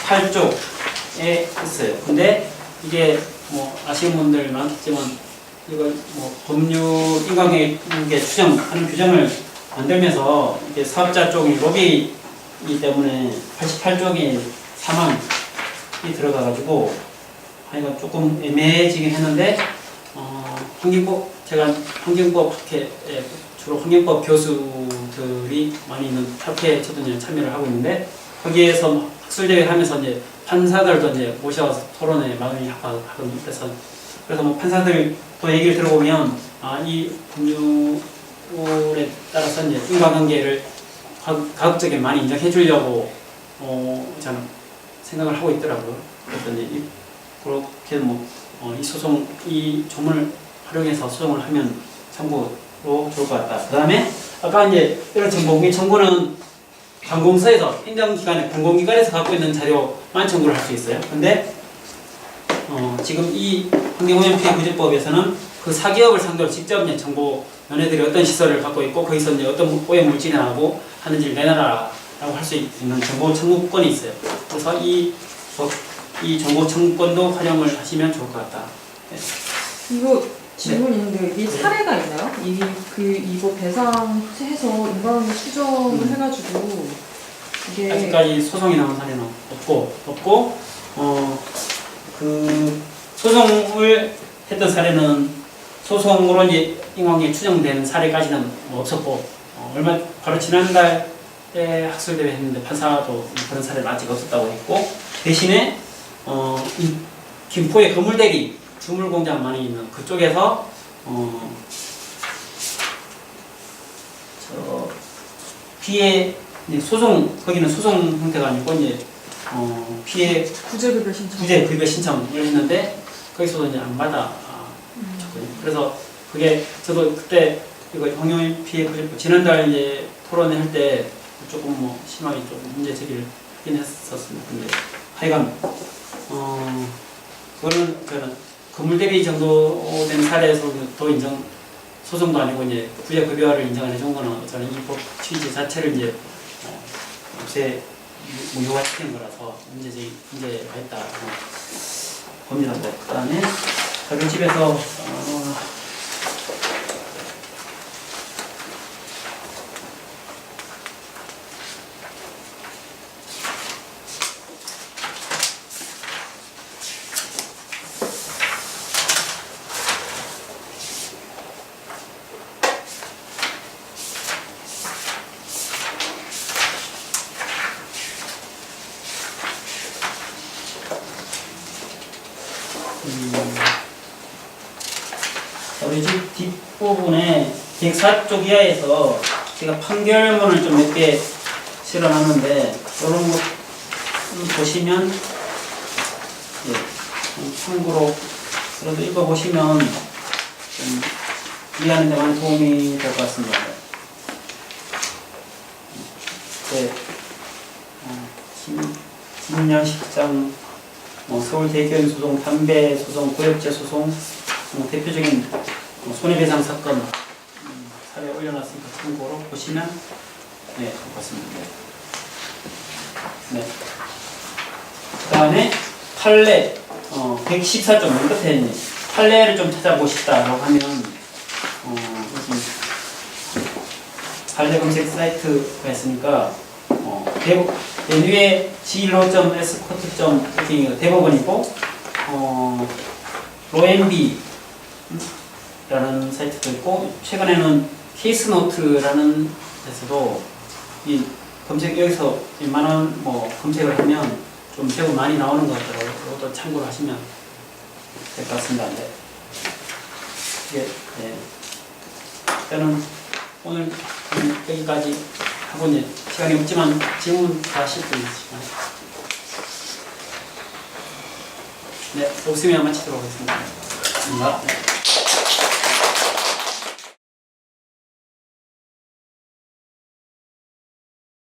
88쪽에 있어요. 근데 이게 아시는 분들 많겠지만 이걸 법률 인과관계 추정하는 규정을 만들면서 이게 사업자 쪽이 로비이기 때문에 88쪽이 사망이 들어가가지고 하여간 조금 애매해지긴 했는데 제가 환경법 학회 주로 환경법 교수들이 많이 있는 학회에 저도 이제 참여를 하고 있는데 거기에서 학술대회 하면서 이제 판사들도 이제 모셔서 토론에 많이 하고 그래서 판사들 또 얘기를 들어보면 이 법률에 따라서 이제 인과관계를 가급적에 많이 인정해 주려고 저는 생각을 하고 있더라고요. 그래서 이제 그렇게 이 조문을 활용해서 소송을 하면 참고로 좋을 것 같다. 그 다음에 아까 이제 이런 정보는 관공서에서 행정기관의 공공기관에서 갖고 있는 자료만 청구를 할 수 있어요. 근데 지금 이 환경오염 피해 구제법에서는 그 사기업을 상대로 직접 이제 정보 너네들이 어떤 시설을 갖고 있고 거기서 이제 어떤 오염 물질이 나고 하는지를 내놔라라고 할 수 있는 정보 청구권이 있어요. 그래서 이 정보 청구권도 활용을 하시면 좋을 것 같다. 네. 이거 질문 있는데 이 사례가 있나요? 이거 배상해서 인과관계 추정을 해가지고 이게 아직까지 소송이 나온 사례는 없고 그 소송을 했던 사례는 소송으로 이제 인과관계 추정되는 사례까지는 없었고 바로 지난달에 학술대회 했는데 판사도 그런 사례는 아직 없었다고 했고 대신에 이 김포의 거물대리 주물공장 많이 있는 그쪽에서 피해 이제 소송 거기는 소송 형태가 아니고 이제 피해 구제급여 신청. 구제 신청을 했는데 거기서도 이제 안 받아 줬거든요. 그래서 그게 저도 그때 이거 황용인 피해 구제 지난달 이제 토론회 때 조금 뭐 심하게 좀 문제 제기를 하긴 했었습니다. 근데 하여간 그거는 저는 건물대리 정도 된 사례에서도 인정 소송도 아니고 이제 구제급여를 인정을 해준 거는 저는 이 법 취지 자체를 이제 없애 무효화시키는 거라서 문제가 있다고 봅니다. 그 다음에 가정집에서 우리 집 뒷부분에 104쪽 이하에서 제가 판결문을 좀 몇 개 실어놨는데 이런 거 보시면 참고로 그래도 읽어보시면 좀 이해하는 데 많이 도움이 될 것 같습니다. 네. 김연식장 서울대교원 소송, 담배 소송, 고엽제 소송 대표적인 손해배상 사건 사례 올려놨으니까 참고로 보시면 될 것 같습니다. 네. 그 다음에 판례 114쪽 맨 끝에 있는 판례를 좀 찾아보시다라고 하면 여기 판례 검색 사이트가 있으니까 맨 위에 진로.s코트.이렇게 대법원이고 로엔비 라는 사이트도 있고 최근에는 케이스노트라는 데서도 이 검색 여기서 웬만한 검색을 하면 좀 제법 많이 나오는 것 같더라고요. 그것도 참고를 하시면 될 것 같습니다. 네. 네. 저는 오늘 여기까지 하고 이제 시간이 없지만 질문 다 하실 분 있으시나요? 네, 없으면 마치도록 하겠습니다. 감사합니다.